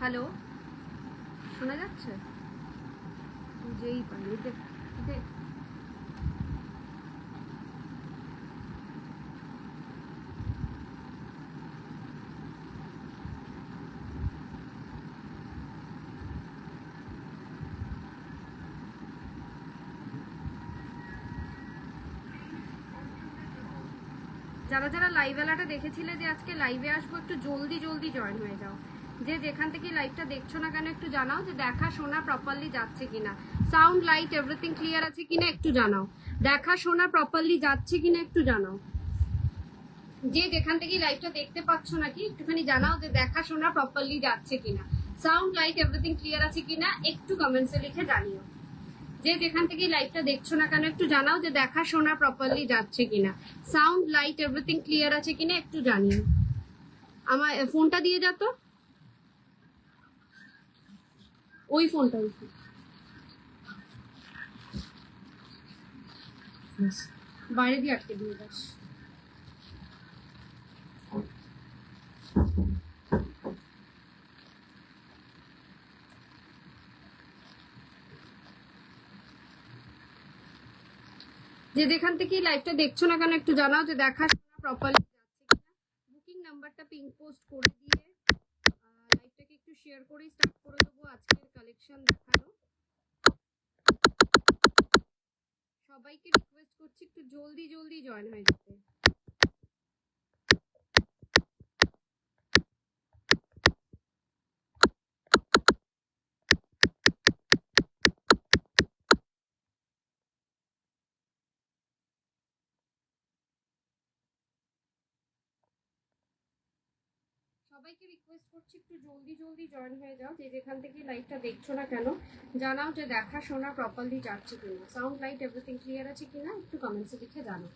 Hello, শোনা যাচ্ছে? যেই পারি যারা যারা লাইভ এলাটা দেখেছিলে যে আজকে লাইভে আসবো, একটু জলদি জলদি জয়েন হয়ে যাও। যে যেখান থেকে লাইভটা দেখছো না কেন একটু জানাও যে দেখা শোনা প্রপারলি যাচ্ছে কিনা, সাউন্ড লাইট এভরিথিং ক্লিয়ার আছে কিনা একটু জানাও। দেখা শোনা প্রপারলি যাচ্ছে কিনা একটু জানাও। যে যেখান থেকে লাইভটা দেখতে পাচ্ছ নাকি একটুখানি জানাও যে দেখা শোনা প্রপারলি যাচ্ছে কিনা, সাউন্ড লাইট এভরিথিং ক্লিয়ার আছে কিনা একটু কমেন্টসে লিখে জানিও। যে যেখান থেকে লাইভটা দেখছো না কেন একটু জানাও যে দেখা শোনা প্রপারলি যাচ্ছে কিনা, সাউন্ড লাইট এভরিথিং ক্লিয়ার আছে কিনা একটু জানিও। আমার ফোনটা দিয়ে যা তো, ওই ফোনটা বাইরে দিয়ে আটকে দিয়ে যাস। যে যেখান থেকে লাইভটা দেখছো না কেন একটু জানাও যে দেখা শোনা প্রপারলি যাচ্ছে কিনা। বুকিং নাম্বারটা পিন পোস্ট করে দিয়ে লাইভটাকে একটু শেয়ার করে স্টার্ট করে দেবো আজকের কালেকশন দেখানো। সবাইকে রিকোয়েস্ট করছি একটু জলদি জলদি জয়েন হয়ে যেতে। সবাইকে রিকোয়েস্ট করছি একটু জলদি জলদি জয়েন হয়ে যাও। যে যেখান থেকে লাইভটা দেখছো না কেন জানাও যে দেখা শোনা প্রপারলি যাচ্ছে কিনা, সাউন্ড লাইট এভরিথিং ক্লিয়ার আছে কিনা একটু কমেন্টসে লিখে জানাও।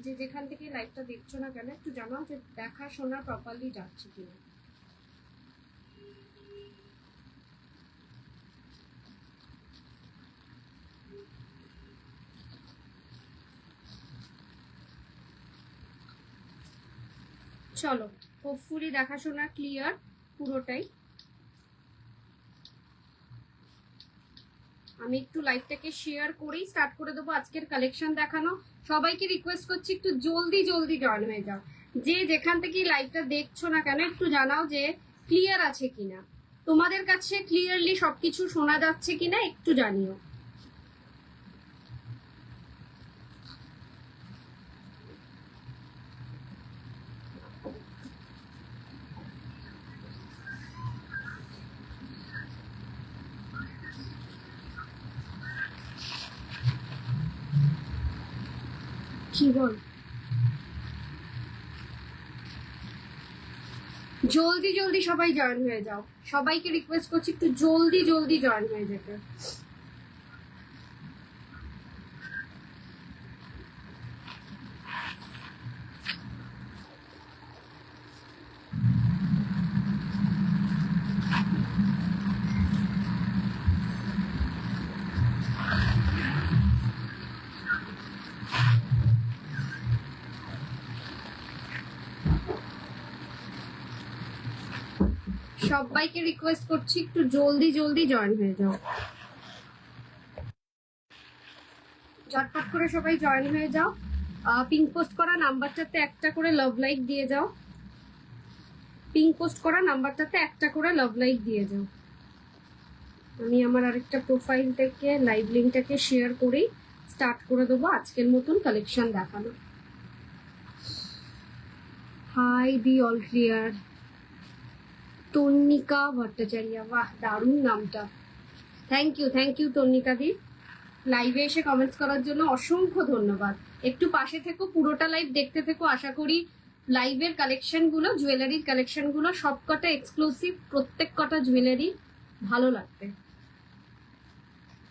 যে যেখান থেকে লাইভটা দেখছো না কেন একটু জানাও যে দেখা শোনা প্রপারলি যাচ্ছে কিনা। চলো, হোপফুলি দেখাশোনা ক্লিয়ার পুরোটাই। আমি একটু লাইভটাকে শেয়ার করেই স্টার্ট করে দেবো আজকের কালেকশন দেখানো। সবাইকে রিকোয়েস্ট করছি একটু জলদি জলদি জয়েন হয়ে যাও। যে যেখান থেকে লাইভটা দেখছো না কেন একটু জানাও যে ক্লিয়ার আছে কিনা, তোমাদের কাছে ক্লিয়ারলি সবকিছু শোনা যাচ্ছে কিনা একটু জানিও। কি বল, জলদি জলদি সবাই জয়েন হয়ে যাও। সবাইকে রিকোয়েস্ট করছি একটু জলদি জলদি জয়েন হয়ে যেতে। সবাইকে রিকোয়েস্ট করছি একটু জলদি জলদি জয়েন হয়ে যাও। ঝটপট করে সবাই জয়েন হয়ে যাও। পিঙ্ক পোস্ট করা নাম্বারটাতে একটা করে লাভ লাইক দিয়ে যাও। পিঙ্ক পোস্ট করা নাম্বারটাতে একটা করে লাভ লাইক দিয়ে যাও। আমি আমার আরেকটা প্রোফাইল থেকে লাইভ লিঙ্কটাকে শেয়ার করেই স্টার্ট করে দেবো আজকের মতন কালেকশন দেখানো। High the all clear, তন্নিকা Bhattacharya, বাহ দারুণ নামটা। থ্যাংক ইউ তন্নিকা দি, লাইভে এসে কমেন্টস করার জন্য অসংখ্য ধন্যবাদ। একটু পাশে থেকো, পুরোটা লাইভ দেখতে থেকো। আশা করি লাইভের কালেকশনগুলো, জুয়েলারির কালেকশনগুলো সবকটা এক্সক্লুসিভ, প্রত্যেক কটা জুয়েলারি ভালো লাগবে।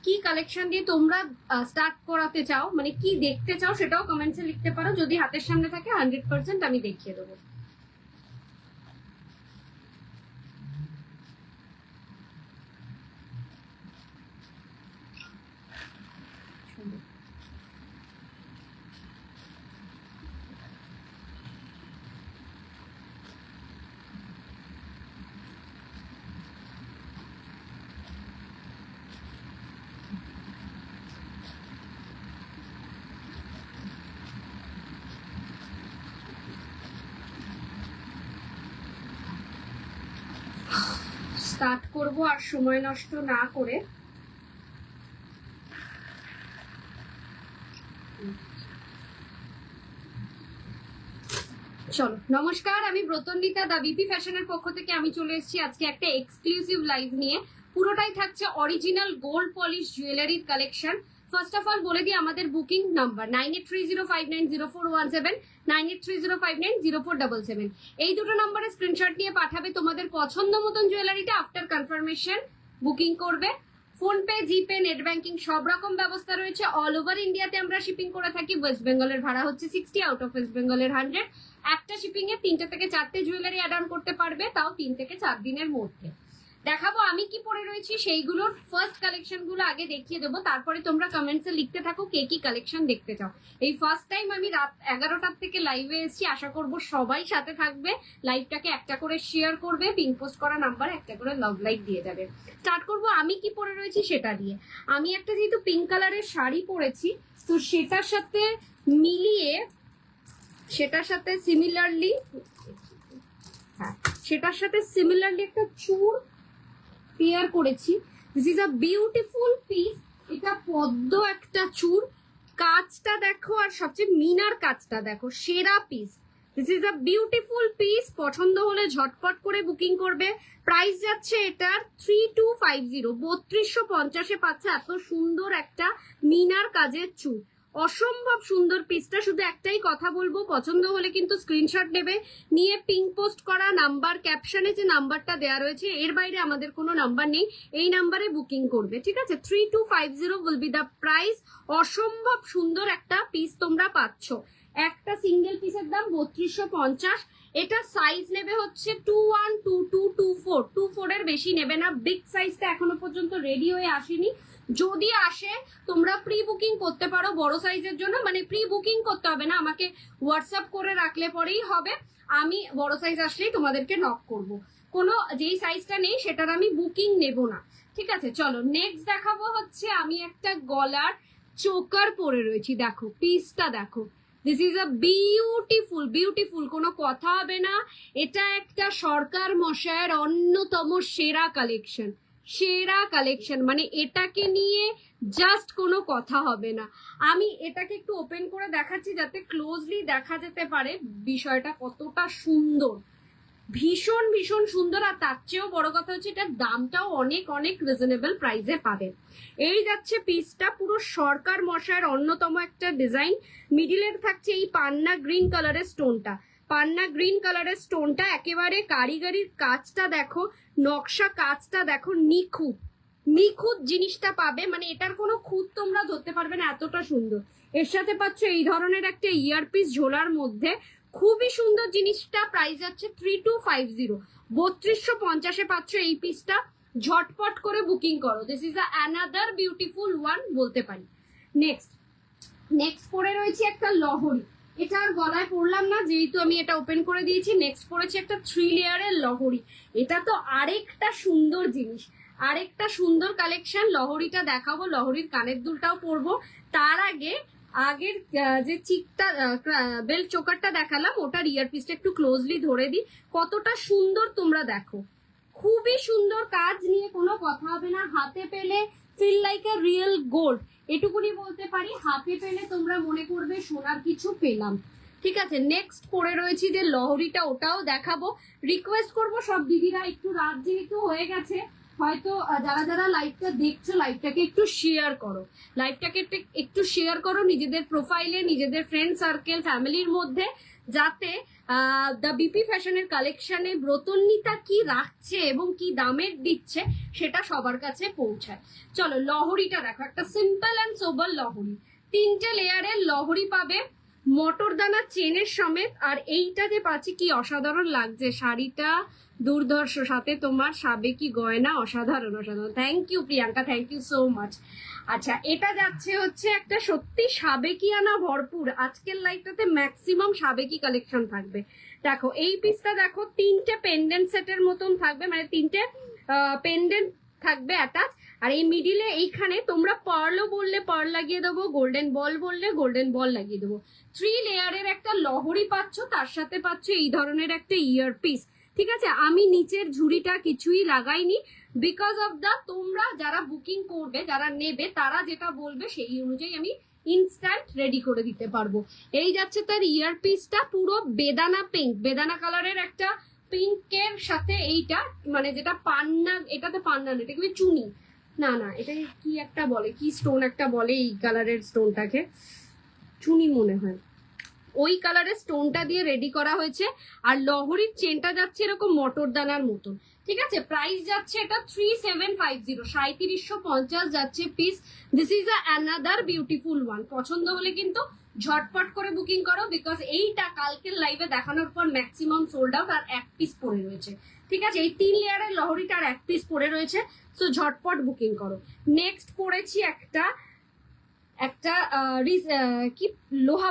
কি কালেকশন দিয়ে তোমরা স্টার্ট করাতে চাও, মানে কি দেখতে চাও সেটাও কমেন্টসে লিখতে পারো। যদি হাতের সামনে থাকে 100% আমি দেখিয়ে দেবো। স্টার্ট করব আর সময় নষ্ট না করে। চলো, নমস্কার, আমি ব্রতন্বিতা, দা বিপি ফ্যাশনের পক্ষ থেকে আমি চলে এসেছি আজকে একটা এক্সক্লুসিভ লাইভ নিয়ে। পুরোটাই থাকছে অরিজিনাল গোল্ড পলিশ জুয়েলারির কালেকশন। ফার্স্ট অফ অল বলে দিই আমাদের বুকিং নাম্বার 9830590417, 9830590477। এই দুটো নাম্বারে স্ক্রিনশট নিয়ে পাঠাবে তোমাদের পছন্দ মতন জুয়েলারিটা। আফটার কনফার্মেশন বুকিং করবে। ফোনপে, জিপে, নেট ব্যাংকিং সব রকম ব্যবস্থা রয়েছে। অল ওভার ইন্ডিয়াতে আমরা শিপিং করে থাকি। ওয়েস্ট বেঙ্গলের ভাড়া হচ্ছে 60, আউট অফ ওয়েস্ট বেঙ্গলের 100। একটা শিপিং এ 3টে থেকে 4টে জুয়েলারি অ্যাড অন করতে পারবে, তাও 3 থেকে 4 দিনের মধ্যে। দেখাবো আমি কি পরে রয়েছি, সেইগুলোর ফার্স্ট কালেকশন গুলো আগে দেখিয়ে দেবো, তারপরে তোমরা কমেন্টসে লিখতে থাকো কে কি কালেকশন দেখতে চাও। এই ফার্স্ট টাইম আমি রাত 11টার থেকে লাইভে এসেছি, আশা করব সবাই সাথে থাকবে। লাইভটাকে একটা করে শেয়ার করবে, পিন পোস্ট করা নাম্বার একটা করে লাভ লাইক দিয়ে যাবে। স্টার্ট করব আমি কি পরে রয়েছি সেটা দিয়ে। আমি একটা যেহেতু পিঙ্ক কালারের শাড়ি পরেছি, তো সেটার সাথে মিলিয়ে, সেটার সাথে সিমিলারলি একটা চুড় পেয়ার করেছি। This is a beautiful piece. এটা পদ্ম একটা চুড়, কাজটা দেখো আর সবচেয়ে মিনার কাজটা দেখো, সেরা piece. This is a beautiful piece. পছন্দ হলে ঝটপট করে বুকিং করবে। প্রাইস যাচ্ছে এটার 3250, 3250-এ পাচ্ছে এত সুন্দর একটা মিনার কাজের চুড়। অসম্ভব সুন্দর পিসটা। শুধু একটাই কথা বলবো, পছন্দ হলে কিন্তু স্ক্রিনশট নেবে, নিয়ে পিং পোস্ট করা নাম্বার, ক্যাপশনে যে নাম্বারটা দেওয়া রয়েছে এর বাইরে আমাদের কোনো নাম্বার নেই, এই নাম্বারে বুকিং করবে, ঠিক আছে? 3250 উইল বি দ্য প্রাইস। অসম্ভব সুন্দর একটা পিস তোমরা পাচ্ছ। একটা সিঙ্গেল পিসের দাম 3250। এটা সাইজ নেবে হচ্ছে 21, 22, 24, 24 এর বেশি নেবে না। বিগ সাইজটা এখনো পর্যন্ত রেডি হয়ে আসেনি। যদি আসে তোমরা প্রি বুকিং করতে পারো বড় সাইজের জন্য, মানে প্রি বুকিং করতে হবে না, আমাকে হোয়াটসঅ্যাপ করে রাখলে পরেই হবে। আমি বড় সাইজ আসলেই তোমাদেরকে নক করব। কোনো যেই সাইজটা নেই সেটার আমি বুকিং নেব না, ঠিক আছে? চলো নেক্সট দেখাবো হচ্ছে আমি একটা গলার চোকার পরে রয়েছি। দেখো পিসটা দেখো, দিস ইজ আ বিউটিফুল, কোনো কথা হবে না। এটা একটা সরকার মশাইয়ের অন্যতম সেরা কালেকশন, মানে এটাকে নিয়ে জাস্ট কোনো কথা হবে না। আমি এটাকে একটু ওপেন করে দেখাচ্ছি যাতে ক্লোজলি দেখা যেতে পারে বিষয়টা কতটা সুন্দর। ভীষণ সুন্দর। আর তার চেয়েও বড় কথা হচ্ছে এটার দামটাও অনেক রিজনেবল প্রাইসে পাবে। এই যাচ্ছে পিসটা, পুরো সরকার মশাইয়ের অন্যতম একটা ডিজাইন। মিডিলের থাকছে এই পান্না গ্রিন কালারের স্টোনটা, একেবারে কারিগরির কাজটা দেখো, নকশা কাজটা দেখো, নিখুঁত জিনিসটা পাবে। মানে এটার কোনো খুঁত তোমরা ধরতে পারবে না, এতটা সুন্দর। এর সাথে পাচ্ছ এই ধরনের একটা ইয়ারপিস ঝোলার মধ্যে, খুবই সুন্দর জিনিসটা। প্রাইস যাচ্ছে 3250, 3250-এ পাচ্ছ এই পিসটা। ঝটপট করে বুকিং করো। This is another beautiful one বলতে পারি। নেক্সট পরে রয়েছে একটা লহরি। এটা আর গলায় পরলাম না যেহেতু আমি এটা ওপেন করে দিয়েছি। নেক্সট পরেছে একটা 3 লেয়ারের লহরি। এটা তো আরেকটা সুন্দর জিনিস, আরেকটা সুন্দর কালেকশন। লহরিটা দেখাবো, লহরির কানের দুলটাও পরবো। তার আগের যে চিকটা বেল চোকারটা দেখালাম ওটার ইয়ারপিসটা একটু ক্লোজলি ধরে দিই, কতটা সুন্দর তোমরা দেখো। খুবই সুন্দর কাজ, নিয়ে কোনো কথা হবে না। হাতে পেলে feel like a real gold, এটুকুনি বলতে পারি। হাতে পেলে তোমরা মনে করবে সোনার কিছু পেলাম, ঠিক আছে? নেক্সট পরে রয়েছি যে লহরিটা, ওটাও দেখাবো। রিকোয়েস্ট করব সব দিদিরা, একটু রাত যেহেতু হয়ে গেছে, হয়তো যারা লাইভটা দেখছো লাইভটাকে একটু শেয়ার করো নিজেদের প্রোফাইলে, নিজেদের ফ্রেন্ড সার্কেল, ফ্যামিলির মধ্যে, যাতে দ্য বিপি ফ্যাশনের কালেকশনে ব্রতন্বিতা কি রাখছে এবং কি দামের দিচ্ছে সেটা সবার কাছে পৌঁছায়। চলো লহরিটা দেখো, একটা সিম্পল অ্যান্ড সোবার লহরি। 3টে লেয়ারের লহরি পাবে, মটরদানা চেনের সমেত। আর এইটা যে পাচ্ছি কি অসাধারণ লাগছে শাড়িটা, দুর্ধর্ষ, সাথে তোমার সাবেকি গয়না, অসাধারণ। Thank you Priyanka, thank you so much. আচ্ছা, এটা যাচ্ছে হচ্ছে একটা সত্যি সাবেকি আনা ভরপুর। আজকের লাইভটাতে ম্যাক্সিমাম সাবেকি কালেকশন থাকবে। দেখো এই পিসটা দেখো, 3টে পেন্ডেন্ট সেটের মতন থাকবে, মানে 3টে পেন্ডেন্ট থাকবে অ্যাটাচ। আর এই মিডিলে এইখানে তোমরা পার্লও বললে পার্ল লাগিয়ে দেবো, গোল্ডেন বল বললে গোল্ডেন বল লাগিয়ে দেবো। 3 লেয়ারের একটা লহরি পাচ্ছ, তার সাথে পাচ্ছ এই ধরনের একটা ইয়ারপিস। ঠিক আছে, আমি নিচের ঝুড়িটা কিছুই লাগাইনি, বিকজ অফ দা তোমরা যারা বুকিং করবে, যারা নেবে, তারা যেটা বলবে সেই অনুযায়ী আমি ইনস্ট্যান্ট রেডি করে দিতে পারবো। এই যাচ্ছে তার ইয়ারপিসটা, পুরো বেদানা পিঙ্ক, বেদানা কালারের একটা পিঙ্কের সাথে এইটা, মানে যেটা পান্না, এটাতে পান্না না, এটা কি চুনি, না না এটা কি একটা বলে, কি স্টোন একটা বলে এই কালারের স্টোনটাকে, চুনি মনে হয়, ওই কালারের স্টোনটা দিয়ে রেডি করা হয়েছে। আর লহরির চেনটা যাচ্ছে এরকম মটর দানার মতন। ঠিক আছে, প্রাইস যাচ্ছে এটা 3750, 3750 যাচ্ছে piece. This is another beautiful one. পছন্দ হলে কিন্তু ঝটপট করে বুকিং করো, বিকজ এইটা কালকের লাইভে দেখানোর পর ম্যাক্সিমাম সোল্ড আউট, আর এক পিস পড়ে রয়েছে। ঠিক আছে, এই 3 লেয়ারের লহরিটা আর এক পিস পড়ে রয়েছে, সো ঝটপট বুকিং করো। নেক্সট পড়েছি একটা কি লোহা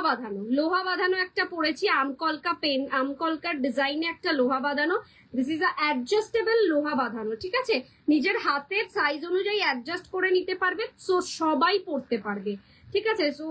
বাঁধানো একটা পড়েছি, আমকলকা পেন, আমকলকার ডিজাইনে একটা লোহা বাঁধানো। দিস ইজ অ্যাডজাস্টেবল লোহা বাঁধানো। ঠিক আছে, নিজের হাতের সাইজ অনুযায়ী অ্যাডজাস্ট করে নিতে পারবে, সো সবাই পড়তে পারবে। ঠিক আছে, সো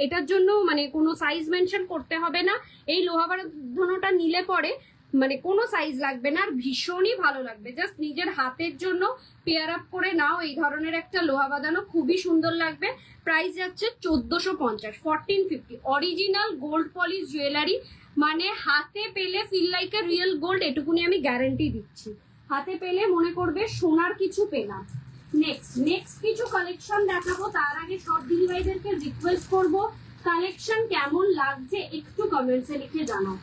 এটার জন্য মানে কোনো সাইজ মেনশন করতে হবে না। এই লোহা বাঁধানোটা নিলে পরে মানে কোনো সাইজ লাগবে না, আর ভীষণই ভালো লাগবে। জাস্ট নিজের হাতের জন্য পেয়ার আপ করে নাও এই ধরনের একটা লোহা বাঁধানো, খুবই সুন্দর লাগবে। প্রাইস যাচ্ছে 1450, 1450। অরিজিনাল গোল্ড পলিশ জুয়েলারি, মানে হাতে পেলে feel like a real gold, এটুকুনি আমি গ্যারান্টি দিচ্ছি। হাতে পেলে মনে করবে সোনার কিছু পেলাম। নেক্সট কিছু কালেকশন দেখাবো, তার আগে সব দিদিভাইদেরকে রিকোয়েস্ট করবো, কালেকশন কেমন লাগছে একটু কমেন্টসে লিখে জানাও।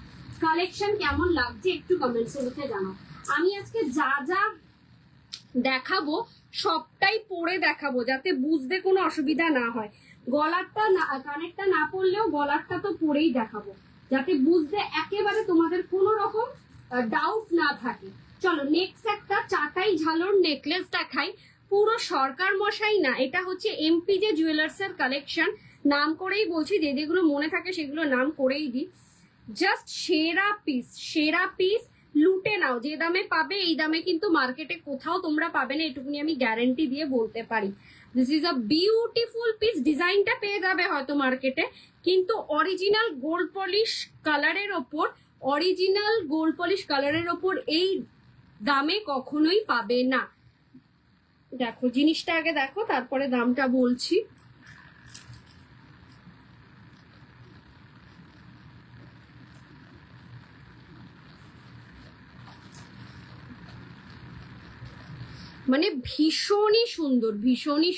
কালেকশন কেমন লাগছে একটু কমেন্টসে লিখে জানাও। আমি আজকে যা যা দেখাবো সবটাই পরে দেখাবো, যাতে বুঝতে কোনো অসুবিধা না হয়। গলারটা না, কানেরটা না পরলেও গলারটা তো পরেই দেখাবো, যাতে বুঝতে একেবারে তোমাদের কোনো রকম ডাউট না থাকে। চলো নেক্সট একটা চাটাই ঝালর নেকলেস দেখাই। পুরো সরকার মশাই না, এটা হচ্ছে এমপি যে জুয়েলার্স এর কালেকশন, নাম করেই বলছি, যে যেগুলো মনে থাকে সেগুলো নাম করেই দিই। জাস্ট সেরা পিস, লুটে নাও। যে দামে পাবে এই দামে কিন্তু মার্কেটে কোথাও তোমরা পাবে না, এটুকুনি আমি গ্যারান্টি দিয়ে বলতে পারি। This is a beautiful piece. ডিজাইনটা পেয়ে যাবে হয়তো মার্কেটে, কিন্তু অরিজিনাল গোল্ড পলিশ কালারের ওপর এই দামে কখনোই পাবে না। দেখো জিনিসটা আগে দেখো, তারপরে দামটা বলছি। মানে ভীষণই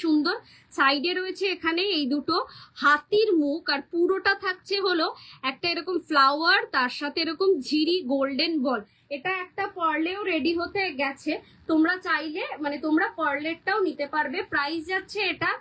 সুন্দর। সাইডে রয়েছে এখানে এই দুটো হাতির মুখ, আর পুরোটা থাকছে হলো একটা এরকম ফ্লাওয়ার, তার সাথে এরকম ঝিরি গোল্ডেন বল। এটা একটা পার্লেও রেডি হতে গেছে, তোমরা চাইলে মানে তোমরা পার্লেরটাও নিতে পারবে। প্রাইস যাচ্ছে এটা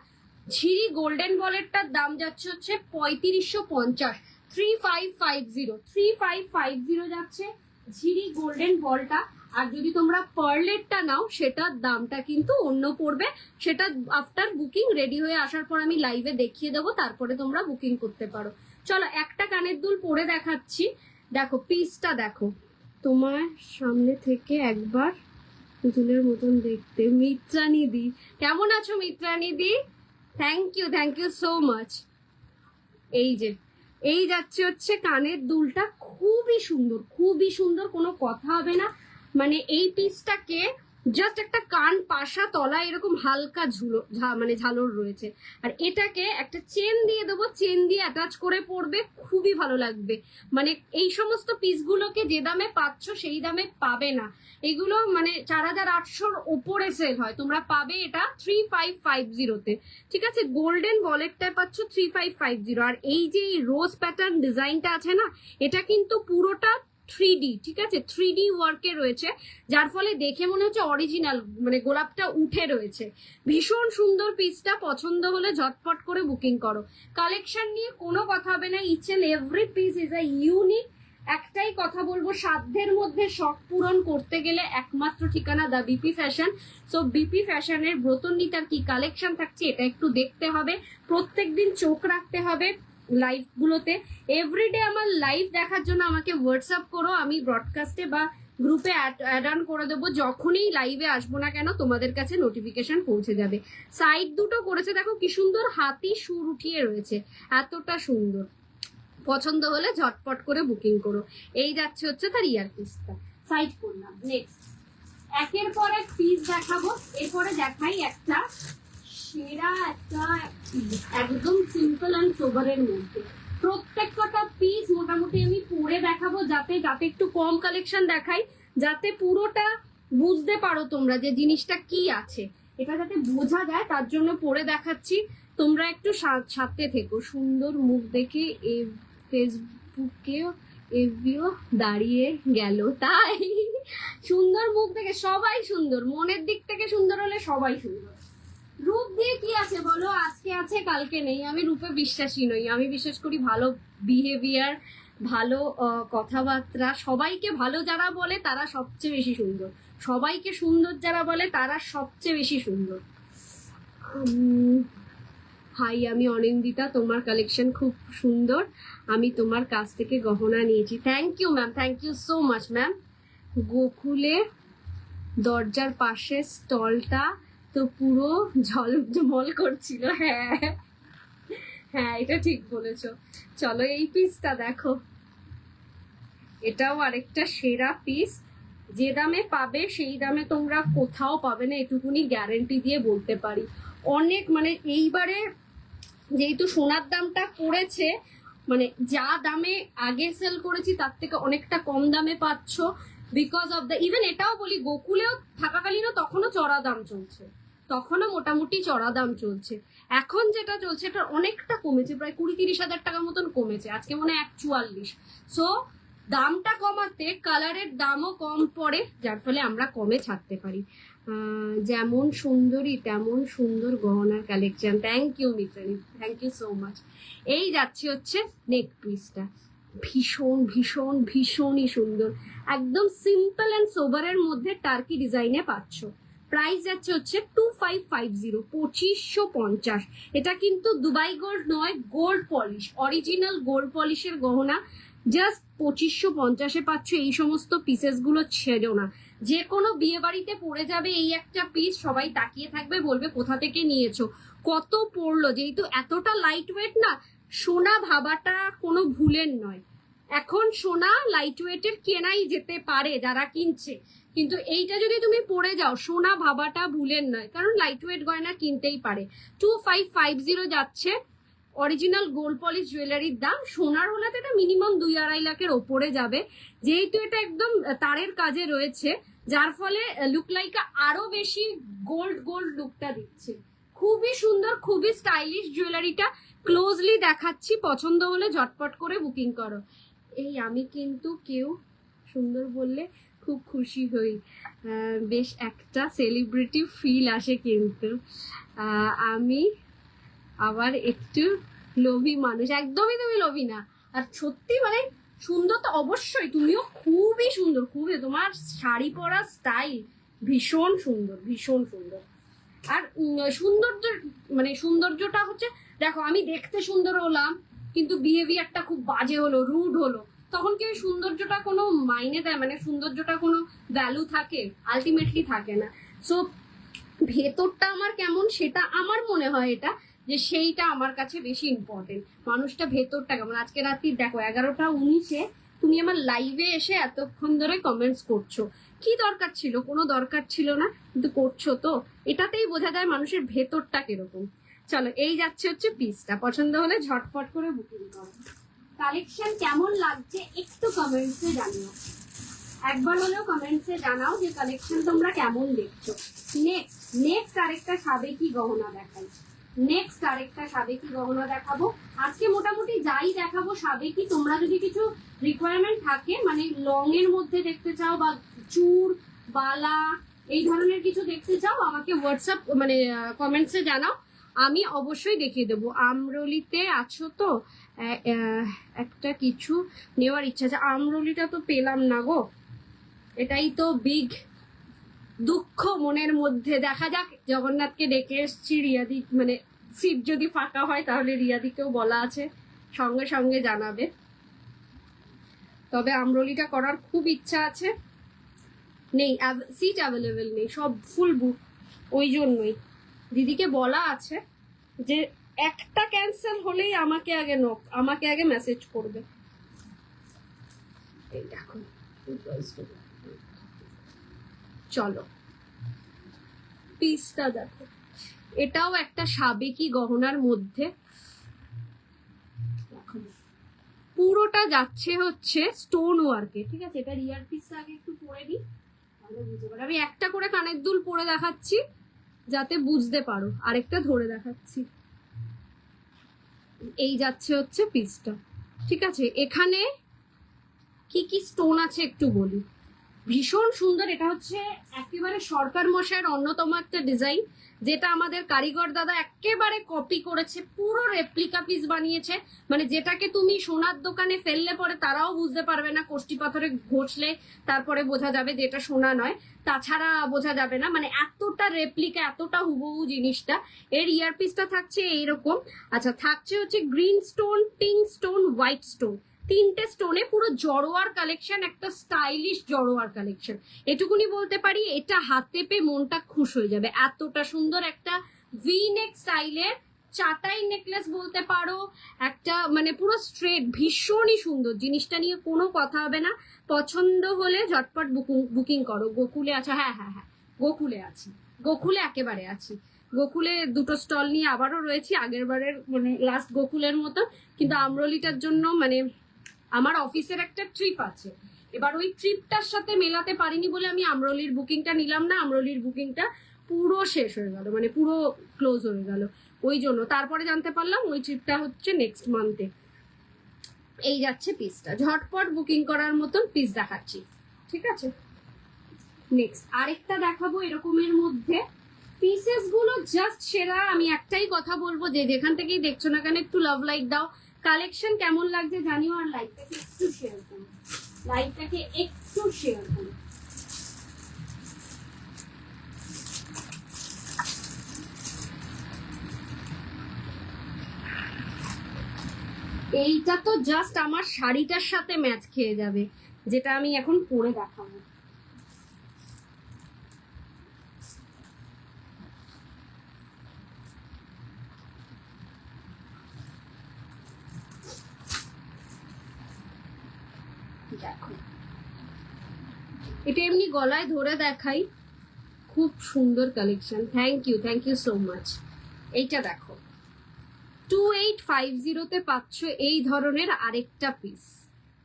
ঝিরি গোল্ডেন বলেরটার দাম যাচ্ছে হচ্ছে 3550, 3550 যাচ্ছে ঝিরি গোল্ডেন বলটা। আর যদি তোমরা পার্লেরটা নাও সেটার দামটা কিন্তু অন্য পড়বে, সেটা আফটার বুকিং রেডি হয়ে আসার পর আমি লাইভে দেখিয়ে দেবো, তারপরে তোমরা বুকিং করতে পারো। চলো একটা কানের দুল পরে দেখাচ্ছি, দেখো পিসটা দেখো তোমার সামনে থেকে একবার, দুলের মতন দেখতে। মিত্রানি দি, কেমন আছো Mitrani di? Thank you so much. এই যাচ্ছে হচ্ছে কানের দুলটা, খুবই সুন্দর, কোনো কথা হবে না। মানে এই পিসটাকে জাস্ট একটা কান পাশা তলা এরকম হালকা মানে ঝালর রয়েছে, আর এটাকে একটা চেন দিয়ে দেবো, চেন দিয়ে অ্যাটাচ করে পরবে, খুবই ভালো লাগবে। মানে এই সমস্ত পিসগুলোকে যে দামে পাচ্ছ সেই দামে পাবে না, এগুলো মানে 4800-র ওপরে সেল হয়, তোমরা পাবে এটা 3550-তে। ঠিক আছে, গোল্ডেন ওয়ালেটটায় পাচ্ছ 3550। আর এই যে রোজ প্যাটার্ন ডিজাইনটা আছে না, এটা কিন্তু পুরোটা 3D, ঠিক আছে, 3D ওয়ার্কে রয়েছে, যার ফলে দেখে মনে হচ্ছে অরিজিনাল, মানে গোলাপটা উঠে রয়েছে। ভীষণ সুন্দর পিসটা, পছন্দ হলে ঝটপট করে বুকিং করো। কালেকশন নিয়ে কোনো কথা হবে না, each and every piece is a unique. একটাই কথা বলবো, সাধ্যের মধ্যে শখ পূরণ করতে গেলে একমাত্র ঠিকানা দা বিপি ফ্যাশন। সো বিপি ফ্যাশনের ব্রতনীতার কি কালেকশন থাকছে এটা একটু দেখতে হবে, প্রত্যেকদিন চোখ রাখতে হবে লাইভ গুলোতে। এভরিডে আমার লাইভ দেখার জন্য আমাকে হোয়াটসঅ্যাপ করো, আমি ব্রডকাস্টে বা গ্রুপে অ্যাড অন করে দেবো। যখনই লাইভে আসবো না কেন তোমাদের কাছে নোটিফিকেশন পৌঁছে যাবে। সাইড দুটো করেছে দেখো কি সুন্দর, হাতি সুর উঠিয়ে রয়েছে, এতটা সুন্দর। পছন্দ হলে ঝটপট করে বুকিং করো। এই যাচ্ছে হচ্ছে তার ইয়ারপিসটা। সাইড করলাম। নেক্সট একের পর এক পিস দেখাবো, এরপরে দেখাই একটা সেরা একটা একদম সিম্পল অ্যান্ড সোবারের মধ্যে। প্রত্যেক কটা পিস মোটামুটি আমি পরে দেখাবো, যাতে একটু কম কালেকশন দেখাই, যাতে পুরোটা বুঝতে পারো তোমরা যে জিনিসটা কি আছে, এটা যাতে বোঝা যায় তার জন্য পরে দেখাচ্ছি। তোমরা একটু সাথে থেকো। সুন্দর মুখ দেখে ফেসবুকে এভিও দাঁড়িয়ে গেল, তাই সুন্দর মুখ দেখে সবাই সুন্দর, মনের দিক থেকে সুন্দর হলে সবাই সুন্দর। রূপ দিয়ে কি আছে বলো, আজকে আছে কালকে নেই। আমি রূপে বিশ্বাসী নই, আমি বিশ্বাস করি ভালো বিহেভিয়ার, ভালো কথাবার্তা। সবাইকে ভালো যারা বলে তারা সবচেয়ে বেশি সুন্দর, সবাইকে সুন্দর যারা বলে তারা সবচেয়ে বেশি সুন্দর। হাই, আমি অনিন্দিতা, তোমার কালেকশন খুব সুন্দর, আমি তোমার কাছ থেকে গহনা নিয়েছি। Thank you ma'am, thank you so much ma'am. গোকুলে দরজার পাশে স্টলটা তো পুরো ঝলমল করছিল। হ্যাঁ হ্যাঁ, এটা ঠিক বলেছো। চলো এই পিসটা দেখো, এটাও আরেকটা সেরা পিস। যে দামে পাবে সেই দামে তোমরা কোথাও পাবে না, এটুকুনি গ্যারেন্টি দিয়ে বলতে পারি। অনেক মানে এইবারে যেহেতু সোনার দামটা পড়েছে, মানে যা দামে আগে সেল করেছি তার থেকে অনেকটা কম দামে পাচ্ছ, বিকজ অফ দ্য ইভেন এটাও বলি, গোকুলেও থাকাকালীনও তখনও চড়া দাম চলছে, তখনও মোটামুটি চড়া দাম চলছে। এখন যেটা চলছে এটা অনেকটা কমেছে, প্রায় 20-30 হাজার টাকার মতন কমেছে, আজকে মনে হয় 144। সো দামটা কমাতে কালারের দামও কম পড়ে, যার ফলে আমরা কমে ছাড়তে পারি। যেমন সুন্দরী তেমন সুন্দর গহনার collection. Thank you Mitrani, thank you so much. এই যাচ্ছি হচ্ছে নেক পিসটা, ভীষণ ভীষণ ভীষণই সুন্দর, একদম সিম্পল অ্যান্ড সোবারের মধ্যে টার্কি ডিজাইনে পাচ্ছ। প্রাইস যাচ্ছে হচ্ছে 2550, 2550। এটা কিন্তু দুবাই গোল্ড নয়, গোল্ড পলিশ, অরিজিনাল গোল্ড পলিশের গহনা। জাস্ট 2550-এ পাচ্ছ। এই সমস্ত পিসেস গুলো ছেড়ো না, যে কোনো বিয়ে বাড়িতে পড়ে যাবে এই একটা পিস, সবাই তাকিয়ে থাকবে, বলবে কোথা থেকে নিয়েছো, কত পড়লো। যেহেতু এতটা লাইট ওয়েট না, সোনা ভাবাটা কোনো ভুলের নয়। এখন সোনা লাইট ওয়েটের কেনাই যেতে পারে যারা কিনছে, কিন্তু এইটা যদি তুমি পরে যাও সোনা ভাবাটা ভুলের নয়, কারণ লাইট ওয়েট গয়না কিনতেই পারে। 2550 যাচ্ছে অরিজিনাল গোল্ড পলিশ জুয়েলারির দাম। সোনার হলে তো এটা মিনিমাম 2-2.5 লাখের ওপরে যাবে, যেহেতু এটা একদম তারের কাজে রয়েছে, যার ফলে লুক লাইকা আরো বেশি গোল্ড গোল্ড লুকটা দিচ্ছে। খুবই সুন্দর, খুবই স্টাইলিশ জুয়েলারিটা। ক্লোজলি দেখাচ্ছি, পছন্দ হলে ঝটপট করে বুকিং করো। এই আমি কিন্তু কেউ সুন্দর বললে খুব খুশি হই, বেশ একটা সেলিব্রিটি ফিল আসে, কিন্তু আমি আবার একটু লোভী মানুষ। একদমই তুমি লোভী না, আর সত্যি মানে সুন্দর তো অবশ্যই, তুমিও খুবই সুন্দর, খুবই, তোমার শাড়ি পরা স্টাইল ভীষণ সুন্দর, ভীষণ সুন্দর। আর সৌন্দর্য মানে সৌন্দর্যটা হচ্ছে, দেখো আমি দেখতে সুন্দর হলাম কিন্তু বিহেভিয়ারটা খুব বাজে হলো, রুড হলো, তখন কি ওই সৌন্দর্যটা কোনো মাইনে দেয়, মানে সৌন্দর্যটা কোনো ভ্যালু থাকে? আলটিমেটলি থাকে না। সো ভেতরটা আমার কেমন সেটা আমার মনে হয় এটা, যে সেইটা আমার কাছে বেশি ইম্পর্টেন্ট। মানুষটা ভেতরটা কেমন। আজকে রাত্রি দেখো 11টা 19-এ তুমি আমার লাইভে এসে এতক্ষণ ধরে কমেন্টস করছো, কি দরকার ছিল? কোনো দরকার ছিল না, কিন্তু করছো তো, এটাতেই বোঝা যায় মানুষের ভেতরটা কিরকম। চলো এই যাচ্ছে হচ্ছে পিসটা, পছন্দ হলে ঝটপট করে বুকিং করো। কালেকশন কেমন লাগছে একটু কমেন্টসে জানিও, একবার হলেও কমেন্টসে জানাও যে কালেকশন তোমরা কেমন দেখছো। নেক্সট আরেকটা সাবেকি গহনা দেখাই, নেক্সট আরেকটা সাবেকি গহনা দেখাবো। আজকে মোটামুটি যাই দেখাবো সাবেকি, তোমরা যদি কিছু রিকোয়ারমেন্ট থাকে, মানে লং এর মধ্যে দেখতে চাও বা চূড় বালা এই ধরনের কিছু দেখতে চাও, আমাকে হোয়াটসঅ্যাপ মানে কমেন্টসে জানাও, আমি অবশ্যই দেখিয়ে দেবো। আমরলিতে আছো তো, একটা কিছু নেওয়ার ইচ্ছা আছে। আমরলিটা তো পেলাম না গো, এটাই তো বিগ দুঃখ মনের মধ্যে। দেখা যাক, জগন্নাথকে ডেকে এসছি, রিয়াদি মানে সিট যদি ফাঁকা হয় তাহলে রিয়াদিকেও বলা আছে, সঙ্গে সঙ্গে জানাবে। তবে আমরলিটা করার খুব ইচ্ছা আছে, নেই সিট অ্যাভেলেবেল নেই, সব ফুল বুক। ওই জন্যই দিদিকে বলা আছে যে একটা ক্যান্সেল হলেই আমাকে আগে মেসেজ করবে। এই দেখো চলো পিসটা দেখো, এটাও একটা সাবেকি গহনার মধ্যে, পুরোটা যাচ্ছে হচ্ছে স্টোন ওয়ার্কে, ঠিক আছে। এটা রিয়ার পিসটা আগে একটু পরে নিই, তাহলে বুঝতে পারো। আমি একটা করে কানের দুল পরে দেখাচ্ছি যাতে বুঝতে পারো, আরেকটা ধরে দেখাচ্ছি। এই যাচ্ছে হচ্ছে পিসটা, ঠিক আছে। এখানে কি কি স্টোন আছে একটু বলি। ভীষণ সুন্দর, এটা হচ্ছে একেবারে সরকার মশাইয়ের অন্যতম একটা ডিজাইন, যেটা আমাদের কারিগর দাদা একেবারে কপি করেছে, পুরো রেপ্লিকা পিস বানিয়েছে। মানে যেটাকে তুমি সোনার দোকানে ফেললে পরে তারাও বুঝতে পারবে না, কোষ্টি পাথরে ঘষলে তারপরে বোঝা যাবে যে এটা সোনা নয়, তাছাড়া বোঝা যাবে না। মানে এতটা রেপ্লিকা, এতটা হুবহু জিনিসটা। এর ইয়ারপিসটা থাকছে এইরকম। আচ্ছা, থাকছে হচ্ছে green stone, pink stone, white stone, তিনটে স্টোনে পুরো জড়োয়ার কালেকশন, একটা স্টাইলিশ জড়োয়ার কালেকশন। এটুকুনি বলতে পারি, এটা হাতে পেয়ে মনটা খুশ হয়ে যাবে। এতটা সুন্দর একটা ভি নেক স্টাইলের চাটাই নেকলেস বলতে পারো, একটা মানে পুরো স্ট্রেট, ভীষণই সুন্দর। জিনিসটা নিয়ে কোনো কথা হবে না, পছন্দ হলে ঝটপট বুকিং করো। গোকুলে আছো? হ্যাঁ হ্যাঁ হ্যাঁ, গোকুলে আছি, গোকুলে একেবারে আছি। গোকুলে দুটো স্টল নিয়ে আবারও রয়েছি, আগের বারের মানে লাস্ট গোকুলের মতো। কিন্তু আমরলিটার জন্য মানে আমার অফিসের একটা ট্রিপ আছে, এবার ওই ট্রিপটার সাথে মেলাতে পারিনি বলে আমি আমরলির বুকিংটা নিলাম না। আমরলির বুকিংটা পুরো শেষ হয়ে গেল, মানে পুরো ক্লোজ হয়ে গেল, ওই জন্য। তারপরে জানতে পারলাম ওই ট্রিপটা হচ্ছে নেক্সট মান্থে। এই যাচ্ছে পিসটা, ঝটপট বুকিং করার মতন পিস দেখাচ্ছি, ঠিক আছে। নেক্সট আরেকটা দেখাবো এরকমের মধ্যে, পিসেস গুলো জাস্ট সেরা। আমি একটাই কথা বলবো, যে যেখান থেকেই দেখছো না কেন একটু লাভ লাইক দাও। কালেকশন কেমন লাগছে জানিও, আর লাইভটাকে একটু শেয়ার করো, লাইভটাকে একটু শেয়ার করো। এইটা তো জাস্ট আমার শাড়িটার সাথে ম্যাচ খেয়ে যাবে, যেটা আমি এখন পরে দেখাবো। দেখো, এটা এমনি গলায় ধরে দেখাই, খুব সুন্দর collection. Thank you so much. এইটা দেখো, 2850-তে পাচ্ছ এই ধরনের আরেকটা পিস,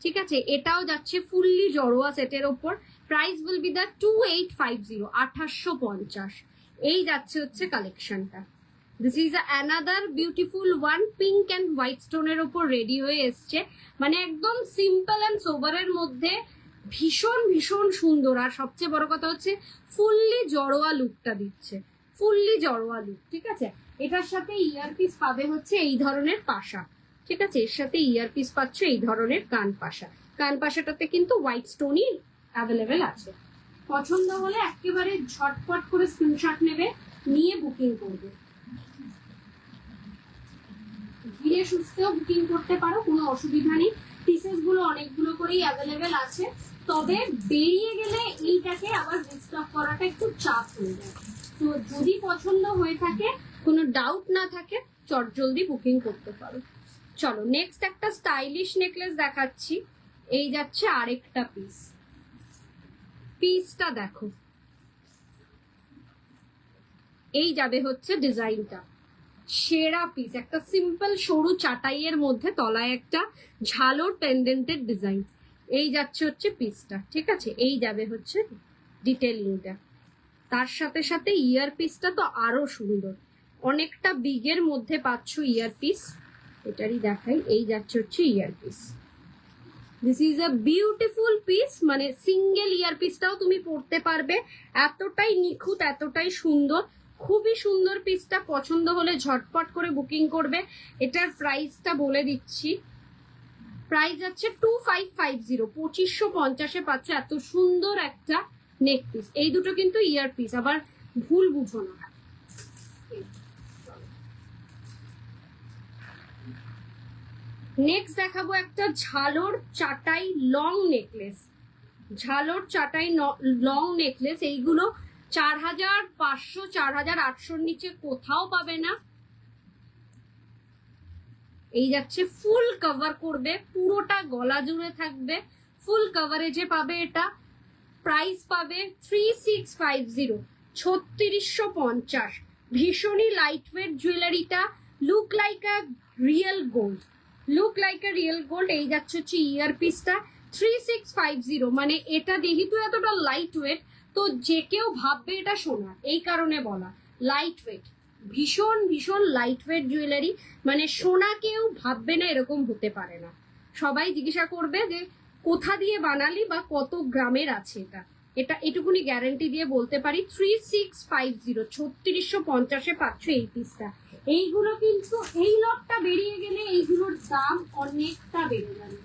ঠিক আছে। এটাও যাচ্ছে ফুললি জড়োয়া সেটের ওপর। Price will be the 2850, 2850। এই যাচ্ছে হচ্ছে কালেকশনটা। This is another beautiful one, pink and white স্টোনের ওপর রেডি হয়ে এসছে। মানে একদম সিম্পল অ্যান্ড সোবারের মধ্যে ভীষণ ভীষণ সুন্দর। আর সবচেয়ে বড় কথা হচ্ছে ফুললি জড়োয়া লুকটা দিচ্ছে, ফুললি জড়োয়া লুক, ঠিক আছে। এটার সাথে ইয়ারপিস পাবে হচ্ছে এই ধরনের পাশা, ঠিক আছে। এর সাথে ইয়ারপিস পাচ্ছ এই ধরনের কান পাশা। কান পাশাটাতে কিন্তু হোয়াইট স্টোনই অ্যাভেলেবেল আছে। পছন্দ হলে একেবারে ঝটপট করে স্ক্রিনশট নেবে, নিয়ে বুকিং করবে। ধীরে সুস্থেও বুকিং করতে পারো, কোনো অসুবিধা নেই। পিসেস গুলো অনেকগুলো করেই অ্যাভেলেবেল আছে, তবে বেরিয়ে গেলে এইটাকে আবার রিস্টক করাটা একটু চাপ হয়ে যায়। তো যদি পছন্দ হয়ে থাকে, কোনো ডাউট না থাকে, চট জলদি বুকিং করতে পারো। চলো নেক্সট একটা স্টাইলিশ নেকলেস দেখাচ্ছি। এই যাচ্ছে আরেকটা পিস, পিসটা দেখো। এই যাবে হচ্ছে ডিজাইনটা, সেরা পিস, একটা সিম্পল সরু চাটাইয়ের মধ্যে তলায় একটা ঝালোর পেন্ডেন্টের ডিজাইন। এই যাচ্ছে হচ্ছে পিসটা, ঠিক আছে। এই যাবে হচ্ছে ডিটেলিংটা, তার সাথে সাথে ইয়ার পিসটা তো আরো সুন্দর, অনেকটা বিগের মধ্যে পাচ্ছ ইয়ার পিস। এটারই দেখাই, এই যাচ্ছে হচ্ছে ear piece. This is a beautiful piece, মানে সিঙ্গেল ইয়ার পিসটাও তুমি পরতে পারবে, এতটাই নিখুঁত, এতটাই সুন্দর, খুবই সুন্দর পিসটা। পছন্দ হলে ঝটপট করে বুকিং করবে। এটার প্রাইসটা বলে দিচ্ছি, প্রাইস আছে 2550, 2550-এ পাচ্ছ এত সুন্দর একটা নেক পিস। এই দুটো কিন্তু ইয়ার পিস, আবার ভুল বুঝো না। নেক্সট দেখাবো একটা ঝালোর চাটাই লং নেকলেস, ঝালোর চাটাই লং নেকলেস। এইগুলো 4500, 4800-র নিচে কোথাও পাবে না। এই যাচ্ছে, ফুল কভার করবে, পুরোটা গলা জুড়ে থাকবে, ফুল কভারেজে পাবে এটা। প্রাইস পাবে 3650, 3650। ভীষণই লাইট ওয়েট জুয়েলারিটা, look like a real gold, look like a real gold. এই যাচ্ছে হচ্ছে ইয়ার পিসটা 3650, মানে এটা যেহেতু এতটা লাইট ওয়েট তো যে কেউ ভাববে এটা সোনা, এই কারণে বলা লাইট ওয়েট, ভীষণ ভীষণ লাইট ওয়েট জুয়েলারি, মানে সোনা কেউ ভাববে না এরকম হতে পারে না। সবাই জিজ্ঞাসা করবে যে কোথা দিয়ে বানালি বা কত গ্রামের আছে এটা, এটা এটুকুনি গ্যারান্টি দিয়ে বলতে পারি 3650, 3650-এ পাচ্ছ এই পিসটা। এইগুলো কিন্তু এই লটটা বেরিয়ে গেলে এইগুলোর দাম অনেকটা বেড়ে যাবে,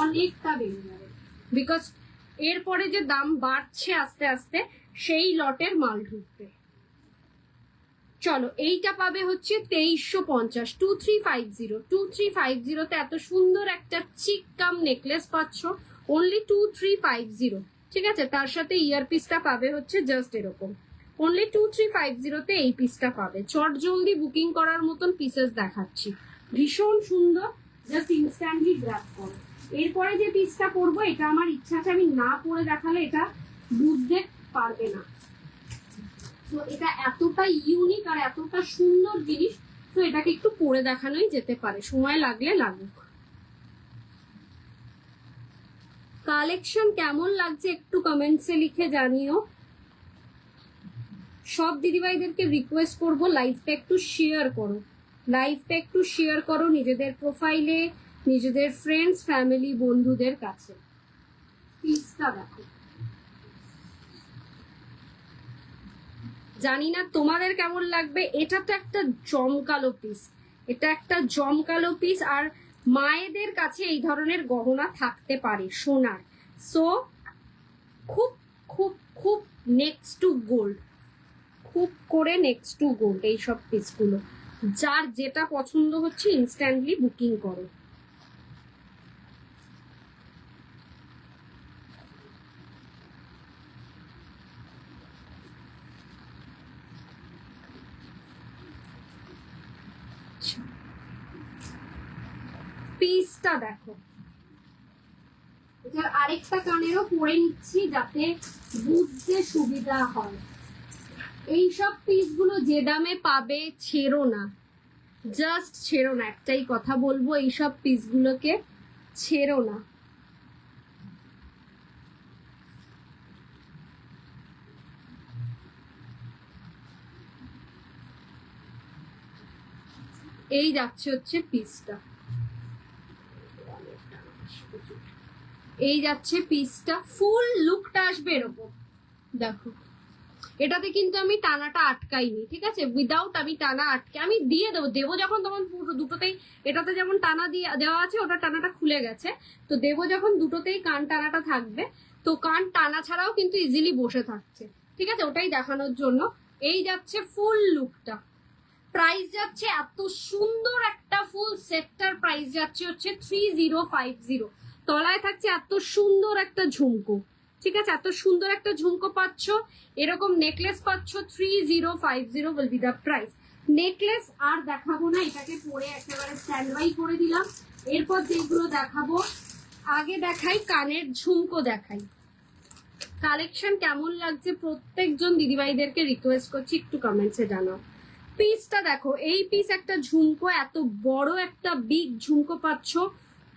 অনেকটা বেড়ে যাবে, বিকজ এরপরে যে দাম বাড়ছে আস্তে আস্তে সেই লটের মাল ঢুকবে। চলো এইটা পাবে হচ্ছে 2350, 2350, 2350-তে এত সুন্দর একটা চিক কাম নেকলেস পাচ্ছ অনলি 2350, ঠিক আছে। তার সাথে ইয়ার পিসটা পাবে হচ্ছে জাস্ট এরকম, অনলি 2350-তে এই পিসটা পাবে। চট জলদি বুকিং করার মতন পিসেস দেখাচ্ছি, ভীষণ সুন্দর, জাস্ট ইনস্ট্যান্টলি গ্র্যাব করো। এরপরে যে পিসটা পরবো এটা আমার ইচ্ছা আছে আমি না পরে দেখালে এটা বুঝতে পারবে না। তো এটা এতটা ইউনিক আর এতটা সুন্দর জিনিস, তো এটাকে একটু পরে দেখানোই যেতে পারে, সময় লাগলে লাগুক। কালেকশন কেমন লাগছে একটু কমেন্টসে লিখে জানিও। সব দিদিভাইদেরকে রিকোয়েস্ট করবো লাইভটা একটু শেয়ার করো, লাইভটা একটু শেয়ার করো নিজেদের প্রোফাইলে, নিজেদের ফ্রেন্ডস ফ্যামিলি বন্ধুদের কাছে। পিসটা দেখো, জানি না তোমাদের কেমন লাগবে, এটা তো একটা জমকালো পিস, এটা একটা জমকালো পিস। আর মায়েদের কাছে এই ধরনের গহনা থাকতে পারে সোনার, সো খুব খুব খুব নেক্সট টু গোল্ড, খুব করে নেক্সট টু গোল্ড এইসব পিসগুলো। যার যেটা পছন্দ হচ্ছে ইনস্ট্যান্টলি বুকিং করো। পিসটা দেখো, এটার আরেকটা কানেরও পরে নিচ্ছি যাতে বুঝতে সুবিধা হয়। এইসব পিসগুলো যে দামে পাবে ছেড়ো না, জাস্ট ছেড়ো না, একটাই কথা বলবো, এইসব পিসগুলোকে ছেড়ো না। এই যাচ্ছে হচ্ছে পিসটা, এই যাচ্ছে পিসটা, ফুল লুকটা আসবে এরকম দেখো। এটাতে কিন্তু আমি টানাটা আটকাইনি, ঠিক আছে, উইদাউট আমি টানা আটকে আমি দিয়ে দেবো, দেবো যখন তখন দুটোতেই, এটাতে যেমন টানা দিয়ে দেওয়া আছে ওটা টানাটা খুলে গেছে, তো দেবো যখন দুটোতেই কান টানাটা থাকবে, তো কান টানা ছাড়াও কিন্তু ইজিলি বসে থাকছে, ঠিক আছে, ওটাই দেখানোর জন্য। এই যাচ্ছে ফুল লুকটা, প্রাইস যাচ্ছে এত সুন্দর একটা ফুল সেটটার প্রাইস যাচ্ছে হচ্ছে 3050, তলায় থাকছে এত সুন্দর একটা ঝুমকো, ঠিক আছে, এত সুন্দর একটা ঝুমকো পাচ্ছ, এরকম নেকলেস পাচ্ছ 3050 will be the price. Necklace আর দেখাবো না, এটাকে পরে একেবারে স্ট্যান্ড বাই করে দিলাম। এরপর যেগুলো দেখাবো, আগে দেখাই কানের ঝুমকো দেখাই। কালেকশন কেমন লাগছে প্রত্যেকজন দিদিভাইদেরকে রিকোয়েস্ট করছি একটু কমেন্টসে জানাও। পিসটা দেখো, এই পিস একটা ঝুমকো, এত বড় একটা বিগ ঝুমকো পাচ্ছ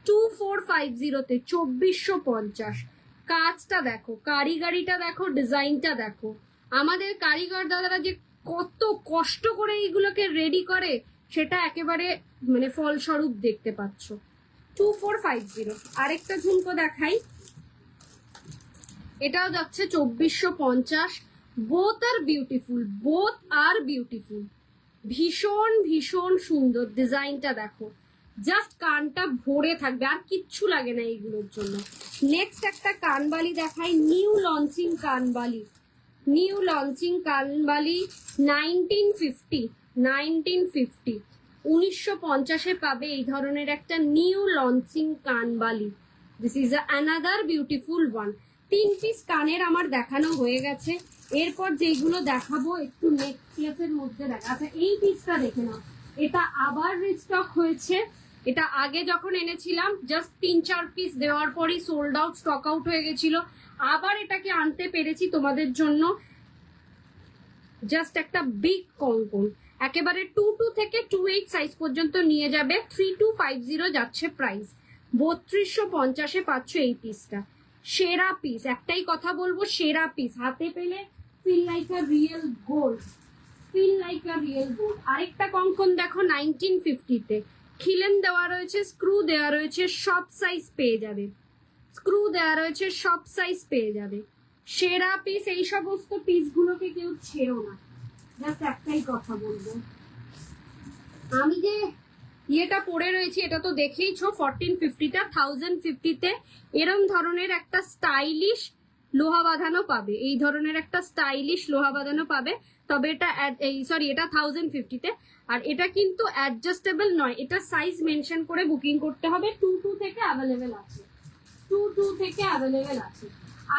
2450-তে, 2450। কাজটা দেখো, কারিগরিটা দেখো, ডিজাইনটা দেখো, আমাদের কারিগর দাদারা যে কত কষ্ট করে এইগুলোকে রেডি করে সেটা একেবারে মানে ফলস্বরূপ দেখতে পাচ্ছ। 2450। আরেকটা ঝুমকো দেখাই, এটাও যাচ্ছে 2450। বোথ আর বিউটিফুল, বোথ আর বিউটিফুল, ভীষণ ভীষণ সুন্দর। ডিজাইনটা দেখো, জাস্ট কানটা ভরে থাকবে, আর কিচ্ছু লাগে না এইগুলোর জন্য। নেক্সট একটা কানবালি দেখাই, নিউ লঞ্চিং কানবালি, নিউ লঞ্চিং কানবালি 1950, 1950 পাবে এই ধরনের একটা নিউ লঞ্চিং কানবালি। This is another beautiful one. 3 piece কানের আমার দেখানো হয়ে গেছে, এরপর যেগুলো দেখাবো একটু নেকলেসের মধ্যে দেখা। আচ্ছা এই পিসটা দেখে নাও, এটা আবার রিস্টক হয়েছে, এটা আগে যখন এনেছিলাম জাস্ট 3-4 পিস দেওয়ার পরই সোল্ড আউট, স্টক আউট হয়ে গেছিল, আবার এটাকে আনতে পেরেছি তোমাদের জন্য জাস্ট একটা বিগ কঙ্কন, একেবারে 22 থেকে 28 সাইজ পর্যন্ত নিয়ে যাবে। 3250 যাচ্ছে প্রাইস, 3250-এ পাচ্ছ এই পিসটা। সেরা পিস, একটাই কথা বলবো, সেরা পিস। হাতে পেলে feel like a real gold, feel like a real gold. আরেকটা কঙ্কন দেখো 1950-তে, খিলেন দেওয়া রয়েছে, স্ক্রু দেওয়া রয়েছে, সব সাইজ পেয়ে যাবে, স্ক্রু দেওয়া রয়েছে, সব সাইজ পেয়ে যাবে। সেরা পিস। এই সমস্ত পিসগুলোকে কেউ ছেড়ো না, জাস্ট একটাই কথা বলবো। আমি যে ইয়েটা পরে রয়েছি এটা তো দেখেইছো, 1450-তে, 1050-তে এরম ধরনের একটা স্টাইলিশ লোহা বাঁধানো পাবে, এই ধরনের একটা স্টাইলিশ লোহা বাঁধানো পাবে। তবে এটা এটা 1050-তে, আর এটা কিন্তু অ্যাডজাস্টেবল নয়, এটা সাইজ মেনশন করে বুকিং করতে হবে। 22 থেকে অ্যাভেলেবেল আছে, 22 থেকে অ্যাভেলেবেল আছে।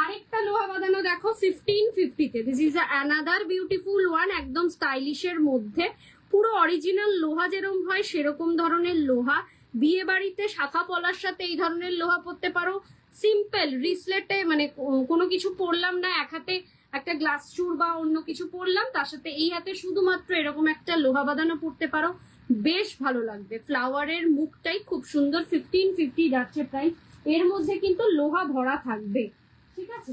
আরেকটা লোহা বাঁধানো দেখো 1550-তে, this is another beautiful one, একদম স্টাইলিশের মধ্যে, পুরো অরিজিনাল লোহা যেরকম হয় সেরকম ধরনের লোহা। বিয়ে বাড়িতে শাখা পলার সাথে এই ধরনের লোহা পরতে পারো। সিম্পল রিসলেটে মানে কোনো কিছু পরলাম না, এক হাতে একটা গ্লাস চুর বা অন্য কিছু পরলাম, তার সাথে এই হাতে শুধুমাত্র এরকম একটা লোহা বাঁধানো পরতে পারো, বেশ ভালো লাগবে। ফ্লাওয়ারের মুখটাই খুব সুন্দর। 1550 যাচ্ছে প্রাইস, এর মধ্যে কিন্তু লোহা ভরা থাকবে, ঠিক আছে।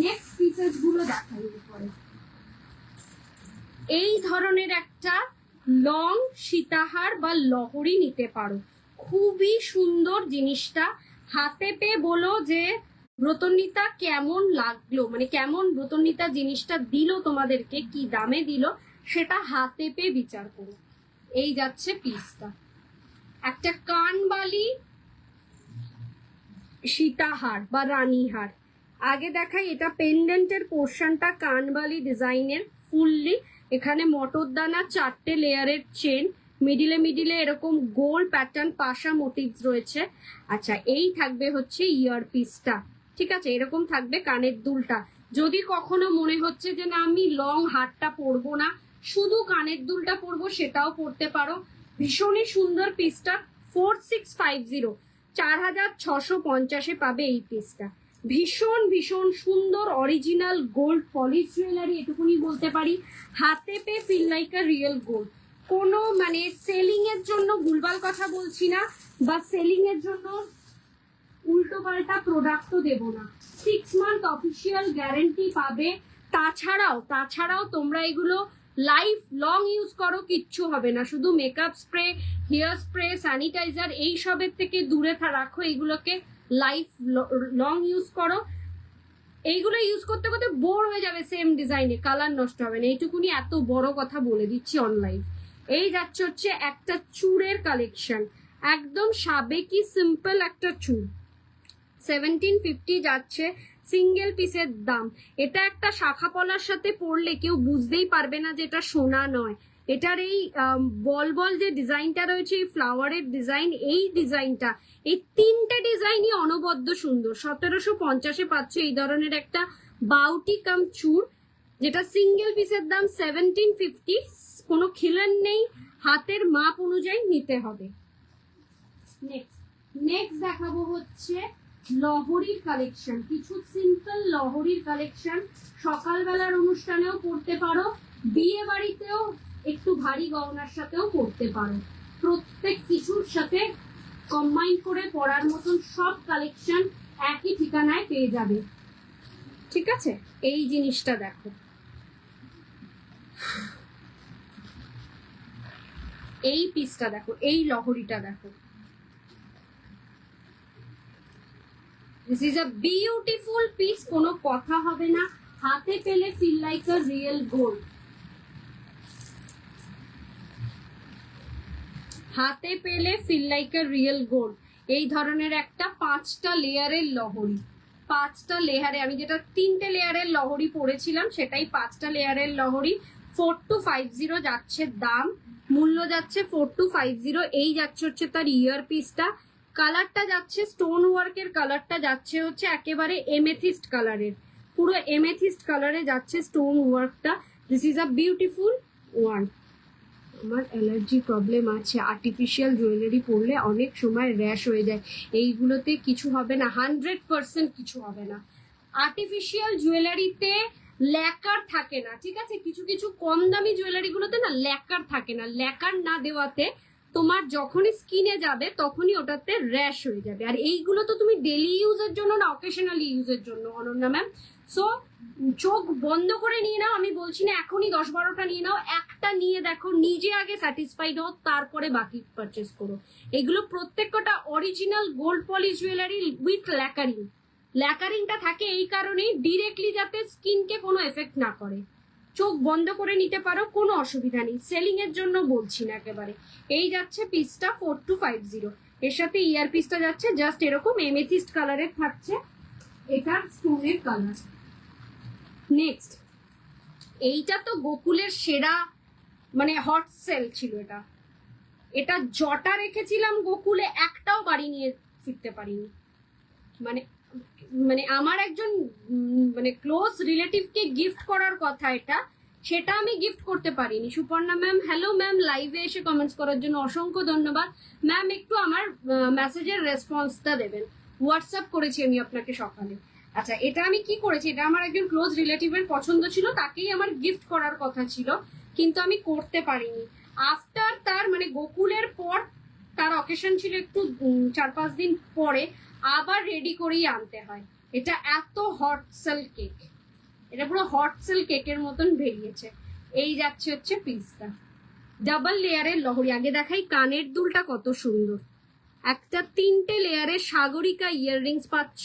নেক্সট পিসেস গুলো দেখাই পরে। এই ধরনের একটা লং সীতাহার বা লহরি নিতে পারো, খুবই সুন্দর জিনিসটা। হাতে পেয়ে বলো যে ব্রতনীতা কেমন লাগলো, মানে কেমন ব্রতনীতা জিনিসটা দিল তোমাদেরকে, কি দামে দিল, সেটা হাতে পেয়ে বিচার করো। এই যাচ্ছে পিসটা, একটা কানবালি সীতাহার বা রানীহার। আগে দেখাই, এটা পেন্ডেন্টের পোর্শনটা কানবালি ডিজাইনের, ফুললি এখানে মটর দানা, 4টে লেয়ারের চেন, মিডিলে এরকম গোল প্যাটার্ন পাশা মোটিভস রয়েছে। আচ্ছা, এই থাকবে হচ্ছে ইয়ার পিসটা, ঠিক আছে, এরকম থাকবে কানের দুলটা। যদি কখনো মনে হচ্ছে যে না আমি লং হারটা পরবো না, শুধু কানের দুলটা পরবো, সেটাও পরতে পারো। ভীষণই সুন্দর পিসটা। 4650, 4650-এ পাবে এই পিসটা। ভীষণ ভীষণ সুন্দর অরিজিনাল গোল্ড পলিশ জুয়েলারি, এটুকুনি বলতে পারি। হাতে পেয়ে feel like a real gold. কোনো মানে সেলিং এর জন্য ভুলভাল কথা বলছি না, বা সেলিং এর জন্য উল্টো পাল্টা প্রোডাক্টও দেবো না। 6 মান্থ অফিসিয়াল গ্যারেন্টি পাবে। তাছাড়াও তোমরা এগুলো লাইফ লং ইউজ করো, কিচ্ছু হবে না। শুধু makeup spray, hair spray, sanitiser এইসবের থেকে দূরে রাখো, এইগুলোকে লাইফ লং ইউজ করো। এইগুলো ইউজ করতে করতে বোর হয়ে যাবে, সেম ডিজাইনে কালার নষ্ট হবে না, এইটুকুনি এত বড় কথা বলে দিচ্ছি অনলাইন। এই যাচ্ছে হচ্ছে একটা চুড়ের কালেকশন, একদম সাবেকি সিম্পল একটা চুড়, 1750 যাচ্ছে সিঙ্গেল পিসের দাম। এটা একটা শাখা পলার সাথে পরলে কেউ বুঝতেই পারবে না যে এটা সোনা নয়। এটার এই বল যে ডিজাইনটা রয়েছে, এই ফ্লাওয়ারের ডিজাইন, এই ডিজাইনটা, এই 3টে ডিজাইনই অনবদ্য সুন্দর। 1750-এ পাচ্ছ এই ধরনের একটা বাউটি কাম চুড়, যেটা সিঙ্গেল পিসের দাম 1750। কোনো খিলেন নেই, হাতের মাপ অনুযায়ী নিতে হবে। নেক্সট দেখাবো হচ্ছে লহরির কালেকশন, কিছু সিম্পল লহরির কালেকশন। সকালবেলার অনুষ্ঠানেও পড়তে পারো, বিয়ে বাড়িতেও একটু ভারী গহনার সাথেও পড়তে পারো। প্রত্যেক কিছুর সাথে কম্বাইন করে পরার মতন সব কালেকশন একই ঠিকানায় পেয়ে যাবে, ঠিক আছে। এই জিনিসটা দেখো, এই পিসটা দেখো, এই লহরিটা দেখো, this is a beautiful piece, কোনো কথা হবে না। হাতে পেলে feel like a real gold, হাতে পেলে feel like a real gold. এই ধরনের একটা 5টা লেয়ারের লহরি, 5টা লেয়ারে, আমি যেটা 3টে লেয়ারের লহরি পরেছিলাম সেটাই 5টা লেয়ারের লহরি। 4250 যাচ্ছে দাম, মূল্য যাচ্ছে 4250। এই যাচ্ছে হচ্ছে তার ইয়ার পিসটা। কালারটা যাচ্ছে স্টোন ওয়ার্কের, কালারটা যাচ্ছে হচ্ছে একেবারে এমেথিস্ট কালারের, পুরো এমেথিস্ট কালারে যাচ্ছে স্টোন ওয়ার্কটা। This is a beautiful one. আমার অ্যালার্জি প্রবলেম আছে, আর্টিফিশিয়াল জুয়েলারি পরলে অনেক সময় র্যাশ হয়ে যায়, এইগুলোতে কিছু হবে না, 100% কিছু হবে না। আর্টিফিশিয়াল জুয়েলারিতে ল্যাকার থাকে না, ঠিক আছে? কিছু কিছু কম দামি জুয়েলারি গুলোতে না ল্যাকার থাকে না, ল্যাকার না দেওয়াতে তোমার যখনই স্কিনে যাবে তখনই ওটাতে র্যাশ হয়ে যাবে। আর এইগুলো তো তুমি ডেলি ইউজের জন্য না, অকেশনালি ইউজের জন্য অনন্যা ম্যাম। সো চোখ বন্ধ করে নিয়ে নাও, আমি বলছি না এখনই 10-12টা নিয়ে নাও, একটা নিয়ে দেখো, নিজে আগে স্যাটিসফাইড হও, তারপরে বাকি পারচেস করো। এগুলো প্রত্যেকটা original gold polish jewellery with lacquering. ল্যাকারিংটা থাকে এই কারণেই, ডিরেক্টলি যাতে স্কিনকে কোনো এফেক্ট না করে। চোখ বন্ধ করে নিতে পারো, কোনো অসুবিধা নেই, সেলিং এর জন্য বলছি না একেবারে। এই যাচ্ছে পিসটা 4250, এর সাথে ইয়ার পিসটা যাচ্ছে জাস্ট এরকম এমেথিস্ট কালারের থাকছে, এটার স্টোনের কালার। নেক্সট, এইটা তো গোকুলের সেরা মানে হট সেল ছিল। এটা এটা জটা রেখেছিলাম গোকুলে, একটাও বাড়ি নিয়ে ফিরতে পারিনি। মানে মানে আমার একজন মানে ক্লোজ রিলেটিভকে গিফট করার কথা এটা, সেটা আমি গিফট করতে পারিনি। সুপর্ণা ম্যাম, হ্যালো ম্যাম, লাইভে এসে কমেন্টস করার জন্য অসংখ্য ধন্যবাদ ম্যাম। একটু আমার মেসেজের রেসপন্সটা দেবেন, হোয়াটসঅ্যাপ করেছি আমি আপনাকে সকালে। আচ্ছা, এটা আমি কি করেছি, এটা আমার একজন ক্লোজ রিলেটিভের পছন্দ ছিল, তাকেই আমার গিফট করার কথা ছিল, কিন্তু আমি করতে পারিনি। আফটার তার মানে গোকুলের পর তার অকেশন ছিল একটু 4-5 দিন পরে, আবার রেডি করেই আনতে হয়। এটা এত হট সেল কেক, এটা পুরো হট সেল কেকের মতন বেরিয়েছে। এই যাচ্ছে হচ্ছে পিসটা, ডাবল লেয়ারের লহরি। আগে দেখাই কানের দুলটা কত সুন্দর, একটা 3টে লেয়ারের সাগরিকা ইয়াররিংস পাচ্ছ,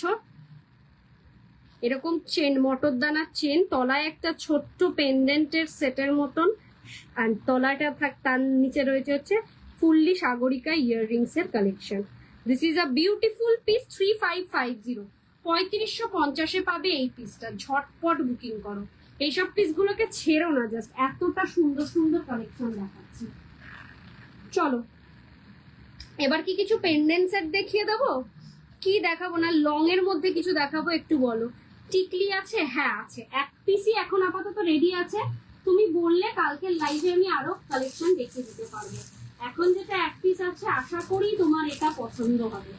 এরকম চেন, মটর দানার চেন, তলায় একটা ছোট্ট পেন্ডেন্টের সেটের মতন, আর তলাটা তার নিচে রয়েছে হচ্ছে ফুললি সাগরিকা ইয়াররিংস এর collection. This is a beautiful piece, 3550, 3550-এ পাবে এই পিসটা। ঝটপট বুকিং করো, এইসব পিসগুলোকে ছেড়ো না, জাস্ট এতটা সুন্দর সুন্দর কালেকশন দেখাচ্ছি। চলো এবার কি কিছু পেন্ডেন্ট সেট দেখিয়ে দেবো? কি দেখাবো না, লং এর মধ্যে কিছু দেখাবো, একটু বলো। টিকলি আছে? হ্যাঁ আছে, এক পিসই এখন আপাতত রেডি আছে। তুমি বললে কালকে লাইভে আমি আরো কালেকশন দেখিয়ে দিতে পারবো। এখন যেটা এক পিস আছে, আশা করি তোমার এটা পছন্দ হবে।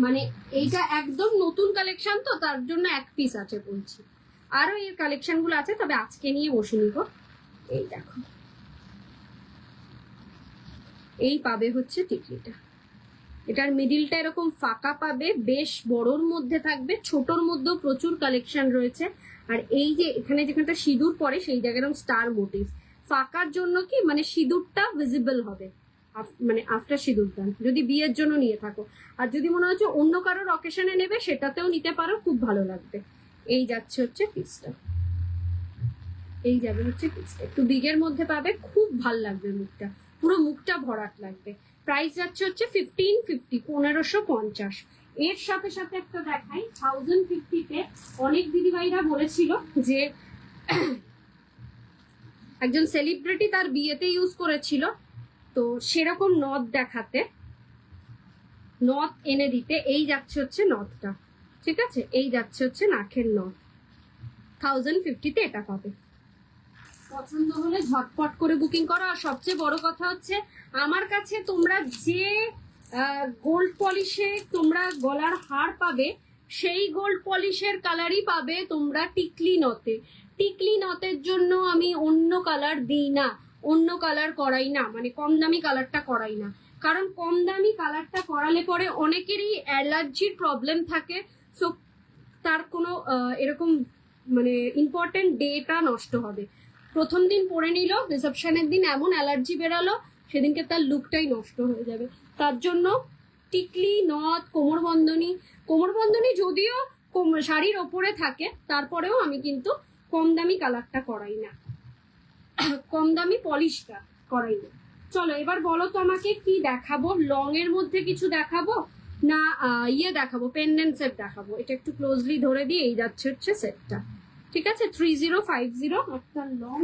মানে এইটা একদম নতুন কালেকশন তো, তার জন্য এক পিস আছে বলছি, আরো এর কালেকশন গুলো আছে, তবে আজকে নিয়ে বসে নিব। এই দেখো, এই পাবে হচ্ছে টিকলিটা, এটার মিডিলটা এরকম ফাঁকা পাবে, বেশ বড়র মধ্যে থাকবে, ছোটর মধ্যেও প্রচুর কালেকশন রয়েছে। আর এই যে এখানে যেখানটা সিঁদুর পরে সেই জায়গায় এরকম স্টার মোটিভ, ফাঁকার জন্য কি মানে সিঁদুরটা ভিজিবল হবে, মানে আফটার সিঁদুর দান যদি বিয়ের জন্য নিয়ে থাকো। আর যদি মনে হচ্ছে অন্য কারোর অকেশনে নেবে, সেটাতেও নিতে পারো, খুব ভালো লাগবে। এই যাচ্ছে হচ্ছে পিসটা, এই যাবে হচ্ছে পিসটা, একটু বিগের মধ্যে পাবে, খুব ভাল লাগবে, মুখটা পুরো মুখটা ভরাট লাগবে। প্রাইস যাচ্ছে হচ্ছে 1550, 1550। এর সাথে সাথে একটা দেখাই 1050-তে। অনেক দিদিভাইরা বলেছিল যে একজন সেলিব্রিটি তার বিয়েতে ইউজ করেছিল, তো সেরকম নথ দেখাতে, নথ এনে দিতে। এই যাচ্ছে হচ্ছে নথটা, ঠিক আছে? এই যাচ্ছে হচ্ছে নাকের নথ, 1050-তে এটা পাবে। পছন্দ হলে ঝটপট করে বুকিং করো। আর সবচেয়ে বড় কথা হচ্ছে, আমার কাছে তোমরা যে গোল্ড পলিশে তোমরা গলার হার পাবে, সেই গোল্ড পলিশের কালারই পাবে তোমরা টিকলি নথে। টিকলি নথের জন্য আমি অন্য কালার দিই না, অন্য কালার করাই না, মানে কম দামি কালারটা করাই না, কারণ কম দামি কালারটা করালে পরে অনেকেরই অ্যালার্জির প্রবলেম থাকে। সো তার কোনো এরকম মানে ইম্পর্টেন্ট ডেটা নষ্ট হবে। প্রথম দিন পরে নিল, রিসেপশনের দিন এমন অ্যালার্জি বেরালো, সেদিনকে তার লুকটাই নষ্ট হয়ে যাবে। তার জন্য টিকলি নথ, কোমরবন্ধনী যদিও শাড়ির ওপরে থাকে, তারপরেও আমি কিন্তু কম দামি কালারটা করাই না, কম দামি পলিশটা করাই না। চলো এবার বলো তো আমাকে কি দেখাবো, লং এর মধ্যে কিছু দেখাবো না ইয়ে দেখাবো, পেন্ডেন্ট সেট দেখাবো? এটা একটু ক্লোজলি ধরে দিয়ে, এই যাচ্ছে হচ্ছে সেটটা, ঠিক আছে? 3050 একটা লং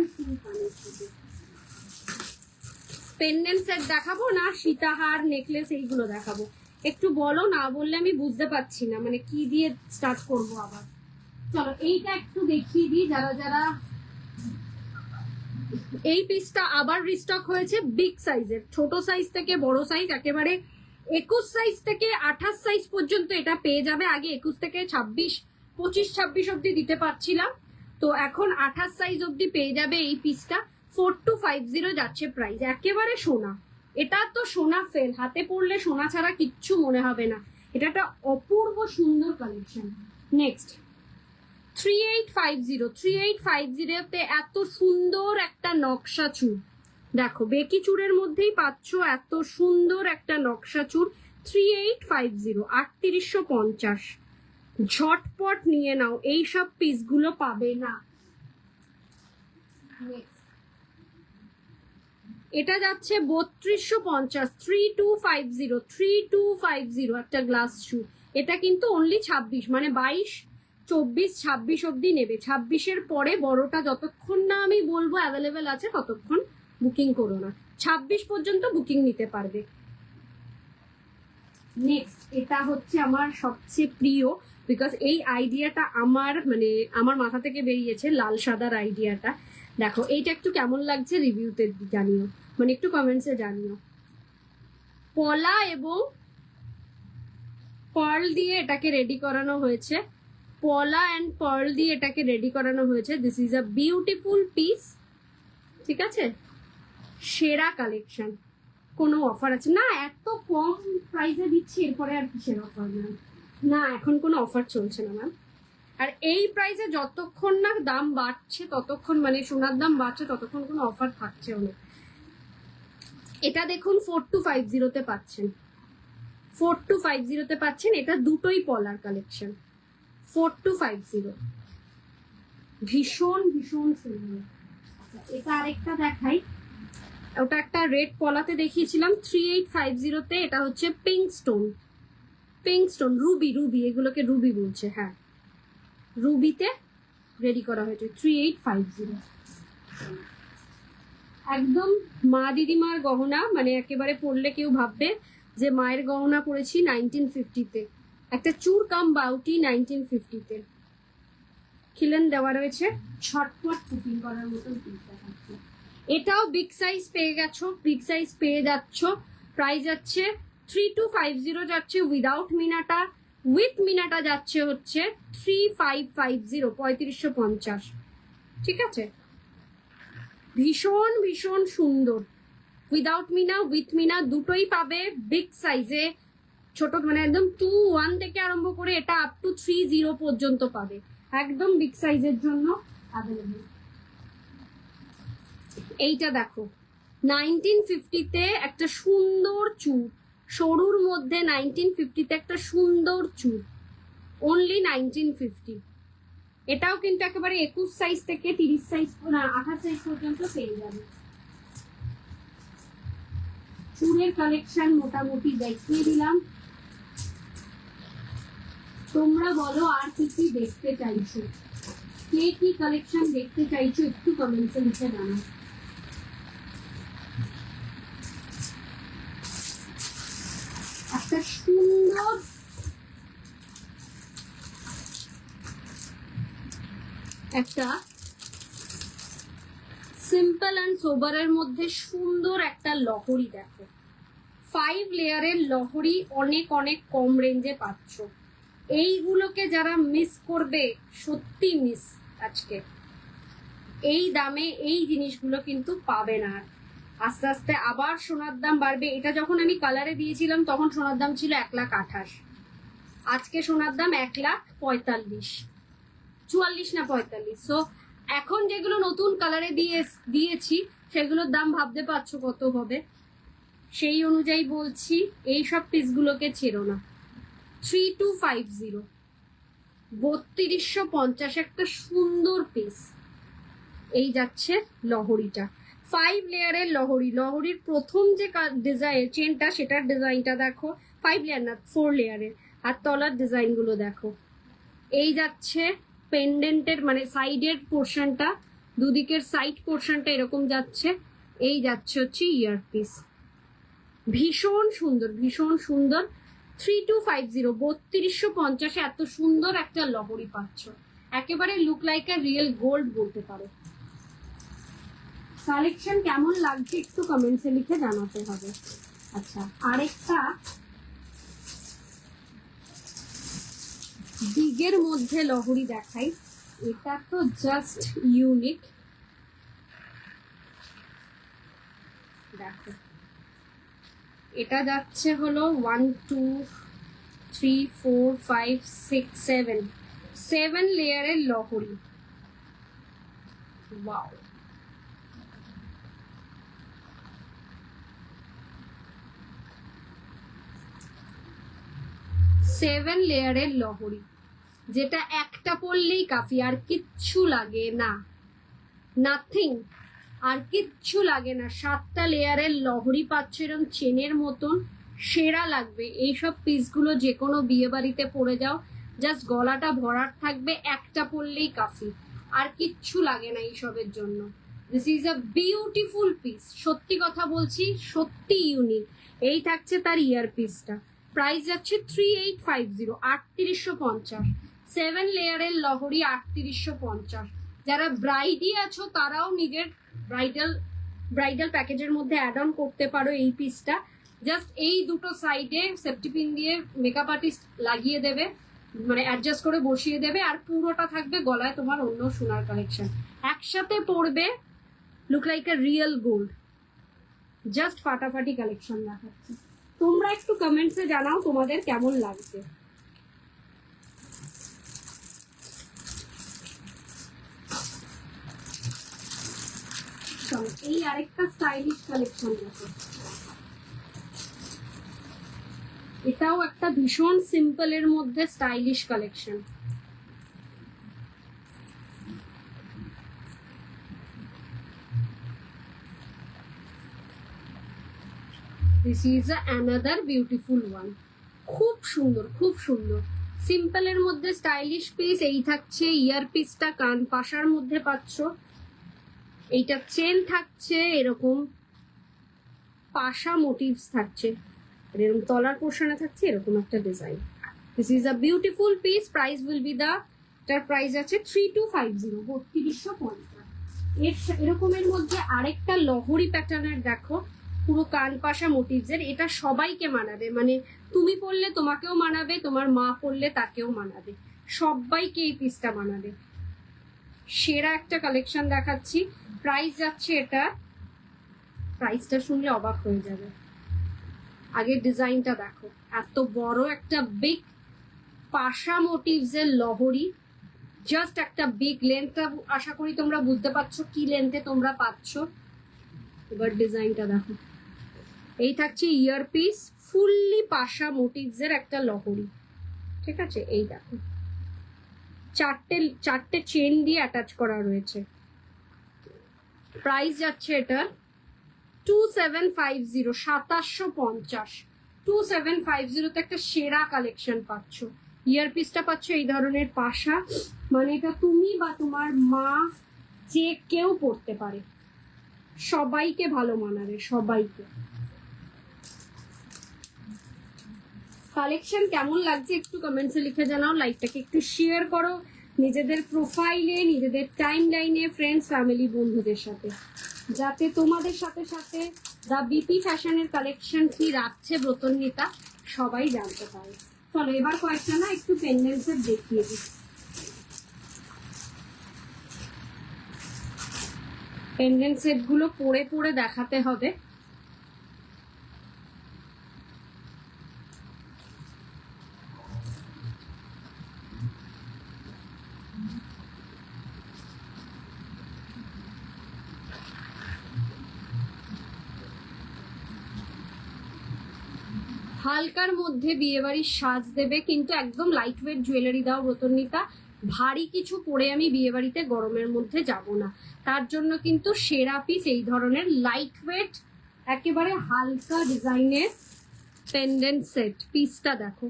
পেন্ডেন্ট সেট দেখাবো না সীতাহার, নেকলেস এইগুলো দেখাবো? একটু বলো, না বললে আমি বুঝতে পারছি না মানে কি দিয়ে স্টার্ট করবো আবার। চলো এইটা একটু দেখিয়ে দিই, যারা যারা এই পিসটা আবার রিস্টক হয়েছে বিগ সাইজের, ছোট সাইজ থেকে বড় সাইজ একেবারে 21 সাইজ থেকে 28 সাইজ পর্যন্ত এটা পেয়ে যাবে। আগে 21 থেকে 25, 25, 26 অব্দি দিতে পারছিলাম, তো এখন 28 সাইজ অব্দি পেয়ে যাবে এই পিসটা। 4250 যাচ্ছে প্রাইস। একেবারে সোনা, এটা তো সোনা ফেল, হাতে পড়লে সোনা ছাড়া কিচ্ছু মনে হবে না। এটা একটা অপূর্ব সুন্দর কালেকশন। নেক্সট 3850 তে এত সুন্দর একটা নকশা চুর, দেখো বেকি চুরের মধ্যেই পাচ্ছ এত সুন্দর একটা নকশা চুর। 3850, 3850, ঝটপট নিয়ে নাও, এইসব পিসগুলো পাবে না। এটা যাচ্ছে 3250, 3250, 3250 একটা গ্লাস শু। এটা কিন্তু অনলি 26, মানে 22, 24, 26 অব্দি নেবে। 26-এর পরে বড়টা যতক্ষণ না আমি বলবো অ্যাভেলেবেল আছে ততক্ষণ বুকিং করো না। 26 পর্যন্ত বুকিং নিতে পারবে। নেক্সট এটা হচ্ছে আমার সবচেয়ে প্রিয়, বিকজ এই আইডিয়াটা আমার মাথা থেকে বেরিয়েছে, লাল সাদার আইডিয়াটা। দেখো এইটা একটু কেমন লাগছে রিভিউতে জানিও, মানে একটু কমেন্টসে জানিও। পলা এবং পার্ল দিয়ে এটাকে রেডি করানো হয়েছে, পলা অ্যান্ড পার্ল দিয়ে এটাকে রেডি করানো হয়েছে। This is a beautiful piece, ঠিক আছে? সেরা কালেকশন। কোনো অফার আছে না? এত কম প্রাইসে দিচ্ছি, এরপরে আর কিসের অফার ম্যাম? না, এখন কোনো অফার চলছে না ম্যাম। আর এই প্রাইসে যতক্ষণ না দাম বাড়ছে ততক্ষণ, মানে সোনার দাম বাড়ছে ততক্ষণ কোনো অফার থাকছেও না। এটা দেখুন 4250 পাচ্ছেন, 4250 পাচ্ছেন। এটা দুটোই পলার কালেকশন, 4250, ভীষণ ভীষণ সুন্দর। আচ্ছা এটা আরেকটা দেখাই, ওটা একটা রেড পলাতে দেখিয়েছিলাম 3850-তে। এটা হচ্ছে pink stone, pink stone, Ruby, Ruby, এগুলোকে রুবি বলছে, হ্যাঁ রুবিতে রেডি করা হয়েছে 3850। একদম মা দিদিমার গহনা, মানে একেবারে পরলে কেউ ভাববে যে মায়ের গহনা পরেছি 1950-তে। একটা চুর কাম বাউটি 1950-তে খিলেন দেওয়া রয়েছে, ছটপট কুকিং করার মতন পিস দেখাচ্ছে। এটাও বিগ সাইজ পেয়ে গেছো, বিগ সাইজ পেয়ে যাচ্ছ। প্রাইস যাচ্ছে 3250 যাচ্ছে উইদাউট মিনাটা, উইথ মিনাটা যাচ্ছে হচ্ছে 3550, 3550, ঠিক আছে? ভীষণ ভীষণ সুন্দর, উইদাউট মিনা উইথ মিনা দুটোই পাবে বিগ সাইজে। ছোট মানে একদম 21 থেকে আরম্ভ করে এটা আপ টু 30 পর্যন্ত পাবে, একদম বিগ সাইজের জন্য অ্যাভেলেবল। এইটা দেখো 1950-তে একটা সুন্দর চুর, সরুর মধ্যে 1950-তে একটা সুন্দর চুর, অনলি 1950। এটাও কিন্তু একেবারে 21 সাইজ থেকে 30 সাইজ, না 28 সাইজ পর্যন্ত পেয়ে যাবে। চুরের কালেকশন মোটামুটি দেখিয়ে দিলাম, তোমরা বলো আর কি কি দেখতে চাইছো, কে কি কালেকশন দেখতে চাইছো একটু কমেন্টসে লিখে জানাও। একটা সুন্দর একটা সিম্পল অ্যান্ড সোবারের মধ্যে সুন্দর একটা লহরি, দেখো 5 লেয়ারের লহরি, অনেক অনেক কম রেঞ্জে পাচ্ছ। এইগুলোকে যারা মিস করবে সত্যি মিস, আজকে এই দামে এই জিনিসগুলো কিন্তু পাবে না। আস্তে আস্তে আবার সোনার দাম বাড়বে। এটা যখন আমি কালারে দিয়েছিলাম তখন সোনার দাম ছিল 1,28,000, আজকে সোনার দাম 1,45,000, 44 না 45। সো এখন যেগুলো নতুন কালারে দিয়েছি সেগুলোর দাম ভাবতে পারছো কত হবে, সেই অনুযায়ী বলছি এই সব পিসগুলোকে ছেড়ো না। 3250, 3250 একটা সুন্দর পিস। এই যাচ্ছে লহরিটা, 5 লেয়ারের লহরি, লহরির প্রথম যে ডিজাইন চেনটা সেটার ডিজাইনটা দেখো, 5 লেয়ার না 4 লেয়ারের, আর তলার ডিজাইন গুলো দেখো। এই যাচ্ছে পেন্ডেন্টের মানে সাইডের পোর্শনটা, দুদিকের সাইড পোর্শনটা এরকম যাচ্ছে। এই যাচ্ছে হচ্ছে ইয়ারপিস, ভীষণ সুন্দর ভীষণ সুন্দর। 3250, 3250 এত সুন্দর একটা লহরি পাচ্ছ, একেবারে look like a real gold বলতে পারো। কালেকশন কেমন লাগছে একটু কমেন্টসে লিখে জানাতে হবে। আচ্ছা, আরেকটা বিগের মধ্যে লহরি দেখাই, এটা তো জাস্ট ইউনিক। দেখো, এটা যাচ্ছে হলো 1 2 3 4 5 6 7 লেয়ারের লহরি। ওয়াও, 7 লেয়ারের লহরি, যেটা একটা পরলেই কাফি, আর কিচ্ছু লাগে না, নাথিং, আর কিচ্ছু লাগে না। 7টা লেয়ারের লহরি পাচ্ছ এরকম চেনের মতন, সেরা লাগবে। এইসব পিসগুলো যে কোনো বিয়ে বাড়িতে পরে যাও, জাস্ট গলাটা ভরার থাকবে, একটা পরলেই কাফি, আর কিচ্ছু লাগে না এইসবের জন্য। This is a beautiful piece, সত্যি কথা বলছি, সত্যি ইউনিক। এই থাকছে তার ইয়ার পিসটা, প্রাইস যাচ্ছে 3850, 3850। 7 লেয়ারের লহরি 3850। যারা ব্রাইডই আছো তারাও নিজের ব্রাইডাল প্যাকেজের মধ্যে অ্যাড অন করতে পারো এই পিসটা। জাস্ট এই দুটো সাইডে সেফটি পিন দিয়ে মেকআপ আর্টিস্ট লাগিয়ে দেবে, মানে অ্যাডজাস্ট করে বসিয়ে দেবে, আর পুরোটা থাকবে গলায় তোমার অন্য সোনার কালেকশন একসাথে পড়বে, look like a real gold. Just ফাটাফাটি কালেকশন দেখাচ্ছে। তোমরা একটু কমেন্টসে জানাও তোমাদের কেমন লাগছে। এই আরেকটা স্টাইলিশ কালেকশন দেখো, এটাও একটা ভীষণ সিম্পলের মধ্যে stylish collection. This is another beautiful one, খুব সুন্দর, খুব সুন্দর, সিম্পলের মধ্যে স্টাইলিশ পিস। এই থাকছে ইয়ার পিসটা, কান পাশার মধ্যে পাচ্ছ। এইটা চেন থাকছে, এরকম পাশা মোটিভস থাকছে, এরকম তলার পোর্শনে থাকছে এরকম একটা design. This is a beautiful piece. Price will be the, এটার প্রাইস আছে 3250, 3250। এরকমের মধ্যে আরেকটা লহরি প্যাটার্নের দেখো, পুরো কান পাশা মোটিভসের, এটা সবাইকে মানাবে, মানে তুমি পরলে তোমাকেও মানাবে, তোমার মা পরলে তাকেও মানাবে, সবাইকে এই পিসটা মানাবে। সেরা একটা কালেকশন দেখাচ্ছি। প্রাইস যাচ্ছে, এটা প্রাইসটা শুনলে অবাক হয়ে যাবে। আগের ডিজাইনটা দেখো, এত বড় একটা বিগ পাশা মোটিভস এর লহরি, জাস্ট একটা বিগ লেন্থটা আশা করি তোমরা বুঝতে পারছো কি লেন্থে তোমরা পাচ্ছ। এবার ডিজাইনটা দেখো, এই থাকছে ইয়ার পিস, ফুললি পাশা মোটিভস এর একটা লহরি, ঠিক আছে। এই দেখো, চারটে চেন দিয়ে অ্যাটাচ করা রয়েছে। প্রাইস যাচ্ছে এটা 2750, 2750। 2750 তে একটা সেরা কালেকশন পাচ্ছ। ইয়ার পিসটা পাচ্ছ এই ধরনের পাশা, মানে এটা তুমি বা তোমার মা যে কেউ পড়তে পারে, সবাইকে ভালো মানাবে, সবাইকে। কালেকশন কেমন লাগছে একটু কমেন্টসে লিখে জানাও, লাইকটাকে একটু শেয়ার করো নিজেদের প্রোফাইলে, নিজেদের টাইম লাইনে, ফ্রেন্ডস, ফ্যামিলি, বন্ধুদের সাথে, যাতে তোমাদের সাথে সাথে দা বিপি ফ্যাশনের কালেকশন কি রাখছে ব্রতন্বিতা সবাই জানতে পারে। চলো এবার কয়েকটা না একটু পেন্ডেন্টসের দেখিয়ে দিই। পেন্ডেন্ট সেট গুলো পরে পরে দেখাতে হবে। হালকার মধ্যে বিয়ে বাড়ির সাজ দেবে, কিন্তু একদম লাইট ওয়েট জুয়েলারি দাও ব্রতন্বিতা, ভারী কিছু পরে আমি বিয়ে বাড়িতে গরমের মধ্যে যাব না, তার জন্য কিন্তু সেরা পিস এই ধরনের লাইট ওয়েট একেবারে হালকা ডিজাইনের পেন্ডেন্ট সেট। পিসটা দেখো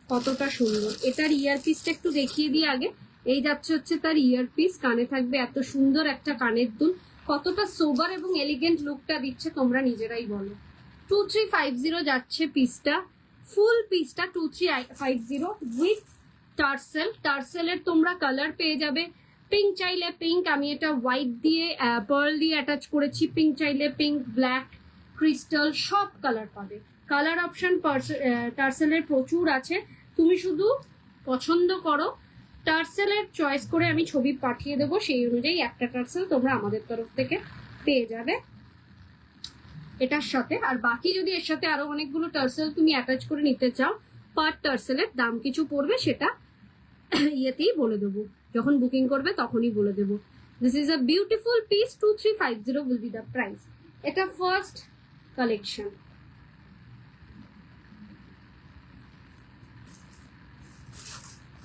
কতটা সুন্দর। এটার ইয়ার পিসটা একটু দেখিয়ে দিই আগে। এই যাচ্ছে হচ্ছে তার ইয়ার পিস, কানে থাকবে এত সুন্দর একটা কানের দুল, কতটা সোবার এবং এলিগেন্ট লুকটা দিচ্ছে তোমরা নিজেরাই বলো। 2350 যাচ্ছে পিসটা, ফুল পিসটা 2350 উইথ টার্সেল। টার্সেলের তোমরা কালার পেয়ে যাবে পিঙ্ক চাইলে পিঙ্ক, আমি এটা হোয়াইট দিয়ে পার্ল দিয়ে অ্যাটাচ করেছি। পিঙ্ক চাইলে পিঙ্ক, ব্ল্যাক, ক্রিস্টাল সব কালার পাবে। কালার অপশন টার্সেলের প্রচুর আছে, তুমি শুধু পছন্দ করো। টার্সেলের চয়েস করে আমি ছবি পাঠিয়ে দেবো, সেই অনুযায়ী একটা টার্সেল তোমরা আমাদের তরফ থেকে পেয়ে যাবে এটার সাথে। আর বাকি যদি এর সাথে আরো অনেকগুলো টার্সেল তুমি অ্যাটাচ করে নিতে চাও, পার টার্সেলের দাম কিছু পড়বে, সেটা ইয়েতেই বলে দেবো, যখন বুকিং করবে তখনই বলে দেবো। This is a beautiful piece, 2350 will be the price. এটা ফার্স্ট কালেকশন।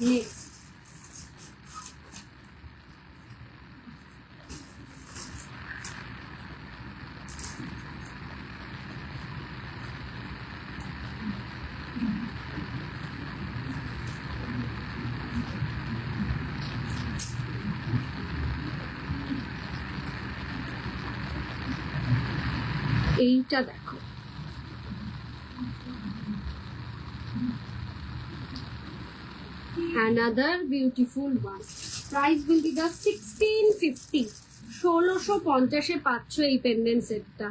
নেক্সট এইটা দেখো, another beautiful one. Price will be the 1650. 1650 পাচ্ছ এই পেন্ডেন্ট সেটটা।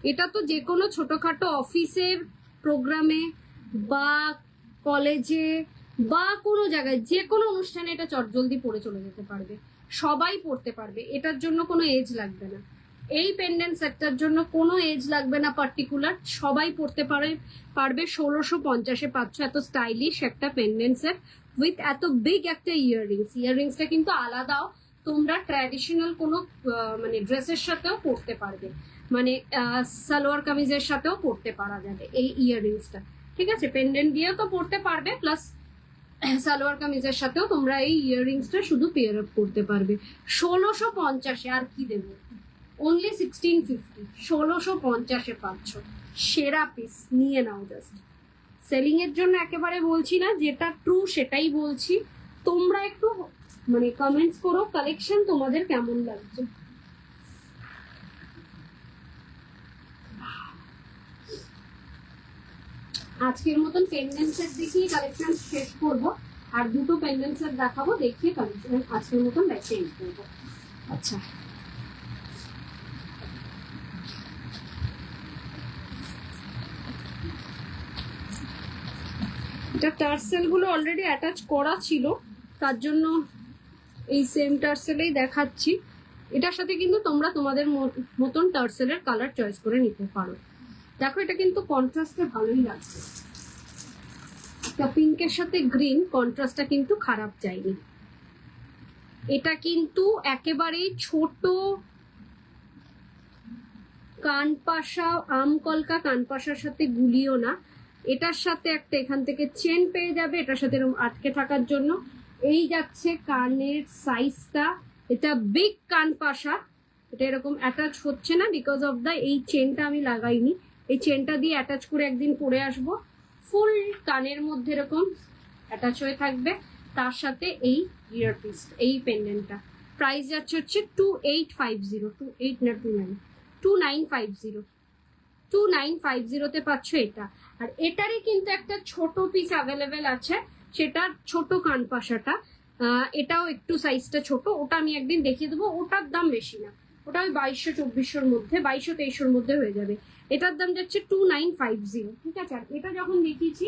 এটা তো যে কোনো ছোটখাটো অফিসের প্রোগ্রামে বা কলেজে বা কোনো জায়গায় যে কোনো অনুষ্ঠানে এটা চটজলদি পরে চলে যেতে পারবে, সবাই পরতে পারবে, এটার জন্য কোনো এজ লাগবে না। এই পেন্ডেন্ট সেটটার জন্য কোনো এজ লাগবে না পার্টিকুলার, সবাই পরতে পারবে। 1650 পাচ্ছ এত স্টাইলিশ একটা পেন্ডেন্ট সেট উইথ এত বিগ একটা ইয়াররিংসটা কিন্তু আলাদাও, তোমরা ট্র্যাডিশনাল কোনো মানে ড্রেসের সাথেও পরতে পারবে, মানে সালোয়ার কামিজের সাথেও পরতে পারা যাবে এই ইয়াররিংসটা। ঠিক আছে, পেন্ডেন্ট দিয়েও তো পরতে পারবে, প্লাস সালোয়ার কামিজের সাথেও তোমরা এই ইয়াররিংসটা শুধু পেয়ার আপ করতে পারবে। 1650 আর কি দেবো, অনলি 1650। 1650 পাচ্ছ, সেরা পিস, নিয়ে নাও। জাস্ট সেলিং এর জন্য একেবারে বলছি না, যেটা ট্রু সেটাই বলছি। তোমরা একটু মানে কমেন্টস করো কালেকশন তোমাদের কেমন লাগছে। আজকের মতন পেন্ডেন্ট সেট দেখিয়ে কালেকশন শেষ করব, আর দুটো পেন্ডেন্ট সেট দেখাবো, দেখিয়ে কালেকশন আজকের মতন চেঞ্জ করবো। আচ্ছা, এটা টার্সেল গুলো অলরেডি অ্যাটাচ করা ছিল, তার জন্য এই সেম টার্সেলেই দেখাচ্ছি। এটার সাথে কিন্তু তোমরা তোমাদের মতন টার্সেলের কালার চয়েস করে নিতে পারো। দেখো, এটা কিন্তু কন্ট্রাস্টে ভালোই লাগছে, একটা পিঙ্কের সাথে গ্রিন, কন্ট্রাস্টটা কিন্তু খারাপ যায়নি। এটা কিন্তু একেবারেই ছোট কানপাশা, আমকলকা কানপাশার সাথে গুলিও না। এটার সাথে একটা এখান থেকে চেন পেয়ে যাবে, এটার সাথে এরকম আটকে থাকার জন্য। এই যাচ্ছে কানের সাইজটা, এটা বিগ কানপাশা, এটা এরকম অ্যাটাচ হচ্ছে না বিকজ অফ দ্য এই চেনটা আমি লাগাইনি। এই চেনটা দিয়ে অ্যাটাচ করে একদিন পরে আসবো, ফুল কানের মধ্যে এরকম অ্যাটাচ হয়ে থাকবে। তার সাথে এই ইয়ারপিস, এই পেন্ডেন্টটা প্রাইস যাচ্ছে হচ্ছে 2850, 28 না 2950, 2950 পাচ্ছ এটা। আর এটারই কিন্তু একটা ছোট পিস অ্যাভেলেবেল আছে, সেটা ছোট কানপাশাটা, এটাও একটু সাইজটা ছোট, ওটা আমি একদিন দেখিয়ে দেবো। ওটার দাম বেশি না, ওটা ওই 2200-2400 মধ্যে, 2200-2300 মধ্যে হয়ে যাবে। এটার দাম যাচ্ছে 2950। ঠিক আছে, আর এটা যখন দেখিয়েছি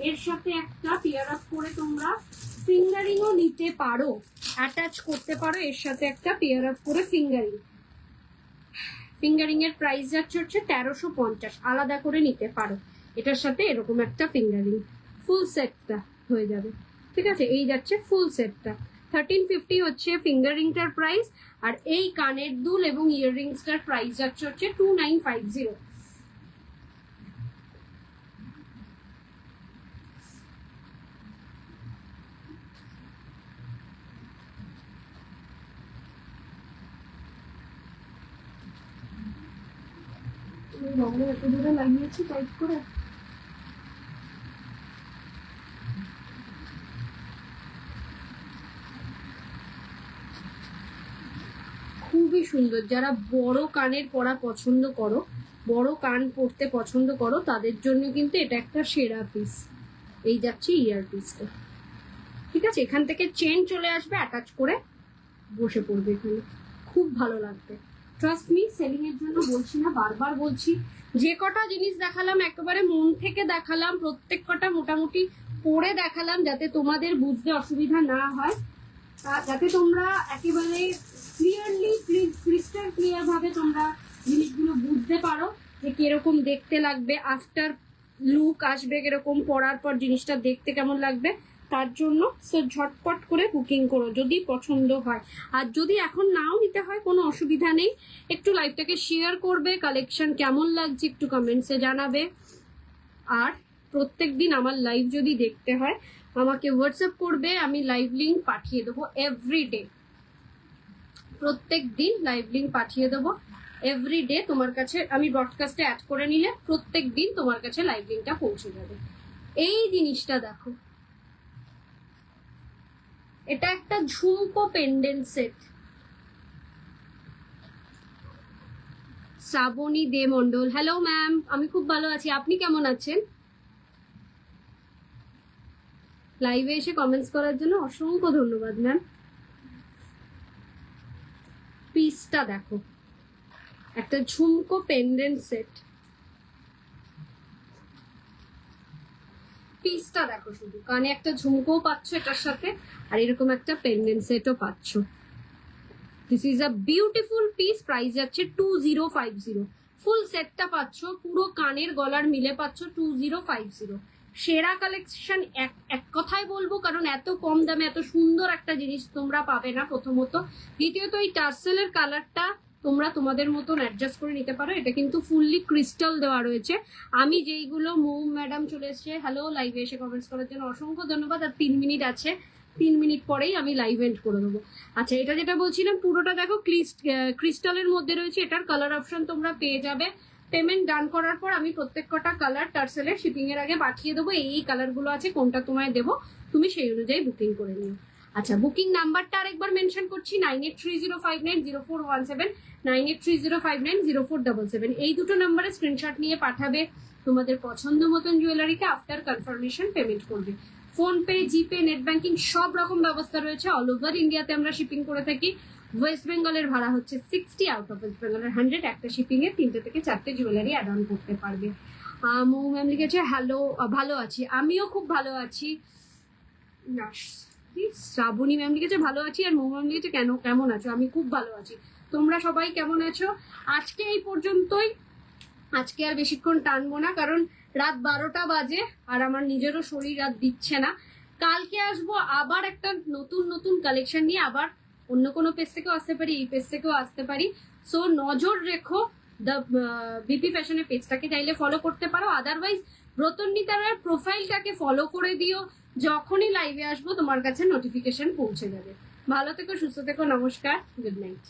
এর সাথে একটা পেয়ার আপ করে তোমরা ফিঙ্গারিংও নিতে পারো, অ্যাটাচ করতে পারো এর সাথে একটা পেয়ার আপ করে ফিঙ্গারিং এর প্রাইস যাচ্ছে হচ্ছে 1350, আলাদা করে নিতে পারো। এটার সাথে এরকম একটা ফিঙ্গারিং ফুল সেটটা হয়ে যাবে। ঠিক আছে, এই যাচ্ছে ফুল সেটটা, 1350 হচ্ছে ফিঙ্গারিংটার প্রাইস। আর এই কানের দুল এবং ইয়াররিংসটার প্রাইস যাচ্ছে হচ্ছে 2950। এত দূরে লাগিয়েছি টাইট করে। খুবই সুন্দর, যারা বড় কানের পরা পছন্দ করো, বড় কান পরতে পছন্দ করো, তাদের জন্য কিন্তু এটা একটা সেরা পিস। এই যাচ্ছে ইয়ার পিসটা। ঠিক আছে, এখান থেকে চেন চলে আসবে অ্যাটাচ করে, বসে পড়বে এখানে, খুব ভালো লাগবে। ট্রাস্ট মি, সেলিং এর জন্য বলছি না, বারবার বলছি। যে কটা জিনিস দেখালাম একেবারে মন থেকে দেখালাম, প্রত্যেক কটা মোটামুটি পরে দেখালাম, যাতে তোমাদের বুঝতে অসুবিধা না হয়, যাতে তোমরা একেবারে ক্লিয়ারলি ক্রিস্টাল ক্লিয়ার ভাবে তোমরা জিনিসগুলো বুঝতে পারো যে কিরকম দেখতে লাগবে, আফটার লুক আসবে কিরকম, পরার পর জিনিসটা দেখতে কেমন লাগবে। তার জন্য ঝটপট করে বুকিং করো যদি পছন্দ হয়। আর যদি এখন নাও নিতে হয় কোনো অসুবিধা নেই, একটু লাইভটাকে শেয়ার করবে, কালেকশন কেমন লাগছে একটু কমেন্টসে জানাবে। আর প্রত্যেক দিন আমার লাইভ যদি দেখতে হয় আমাকে হোয়াটসঅ্যাপ করবে, আমি লাইভ লিঙ্ক পাঠিয়ে দেবো এভরিডে। প্রত্যেক দিন লাইভ লিঙ্ক পাঠিয়ে দেবো এভরিডে তোমার কাছে। আমি ব্রডকাস্টে অ্যাড করে নিলে প্রত্যেক দিন তোমার কাছে লাইভ লিঙ্কটা পৌঁছে যাবে। এই জিনিসটা দেখো, এটা একটা ঝুমকো পেন্ডেন্ট সেট। শ্রাবণী দে মন্ডল, হ্যালো ম্যাম, আমি খুব ভালো আছি, আপনি কেমন আছেন? লাইভে এসে কমেন্টস করার জন্য অসংখ্য ধন্যবাদ ম্যাম। পিসটা দেখো, একটা ঝুমকো পেন্ডেন্ট সেট। পিসটা দেখো, শুধু কানে একটা ঝুমকো পাচ্ছ এটার সাথে, আর এরকম একটা পেন্ডেন্ট সেটও পাচ্ছ। This is a beautiful piece, price যাচ্ছে 2050। ফুল সেটটা পাচ্ছ, পুরো কানের গলার মিলে পাচ্ছ 2050। সেরা কালেকশন এক কথায় বলবো, কারণ এত কম দামে এত সুন্দর একটা জিনিস তোমরা পাবে না প্রথমত। দ্বিতীয়ত এই টার্সেলের কালারটা তোমরা তোমাদের মতন অ্যাডজাস্ট করে নিতে পারো। এটা কিন্তু ফুললি ক্রিস্টাল দেওয়া রয়েছে। আমি যেইগুলো, মৌ ম্যাডাম চলে এসছে, হ্যালো, লাইভে এসে কমেন্টস করার জন্য অসংখ্য ধন্যবাদ। আর 3 মিনিট আছে, 3 মিনিট পরেই আমি লাইভ এন্ড করে দেবো। আচ্ছা, এটা যেটা বলছিলাম পুরোটা দেখো ক্রিস্টালের মধ্যে রয়েছে। এটার কালার অপশন তোমরা পেয়ে যাবে। পেমেন্ট ডান করার পর আমি প্রত্যেক কটা কালার টার্সেলের শিপিং এর আগে পাঠিয়ে দেবো, এই কালারগুলো আছে, কোনটা তোমায় দেবো তুমি সেই অনুযায়ী বুকিং করে নিও। আচ্ছা, বুকিং নাম্বারটা আরেকবার মেনশন করছি, 9830590417, 9830590477। এই দুটো নাম্বারে স্ক্রিনশট নিয়ে পাঠাবে তোমাদের পছন্দ মতন জুয়েলারিকে। আফটার কনফার্মেশন পেমেন্ট করবে। ফোনপে, জিপে, নেট ব্যাংকিং সব রকম ব্যবস্থা রয়েছে। অল ওভার ইন্ডিয়াতে আমরা শিপিং করে থাকি। ওয়েস্ট বেঙ্গলের ভাড়া হচ্ছে 60, আউট অফ ওয়েস্ট বেঙ্গলের 100। একটা শিপিং এ 3টে থেকে 4টে জুয়েলারি অ্যাড অন করতে পারবে। মৌ ম্যাম লিখেছে হ্যালো, ভালো আছি, আমিও খুব ভালো আছি। শ্রাবণী ম্যাম লিখেছে ভালো আছি, আর মৌ ম্যাম লিখেছে কেমন আছো? আমি খুব ভালো আছি। তোমরা সবাই কেমন আছো? আজকে এই পর্যন্তই। আজকে আর বেশিক্ষণ টানবো না, কারণ রাত 12টা বাজে আর আমার নিজেরও শরীর রাত দিচ্ছে না। কালকে আসবো আবার একটা নতুন কালেকশন নিয়ে, আবার অন্য কোনো পেজ থেকেও আসতে পারি, এই পেজ থেকেও আসতে পারি। সো নজর রেখো, দ্য বিপি ফ্যাশনের পেজটাকে চাইলে ফলো করতে পারো। আদারওয়াইজ ব্রতন্বিতার প্রোফাইলটাকে ফলো করে দিও, যখনই লাইভে আসবো তোমার কাছে নোটিফিকেশন পৌঁছে যাবে। ভালো থেকো, সুস্থ থেকো, নমস্কার, গুড নাইট।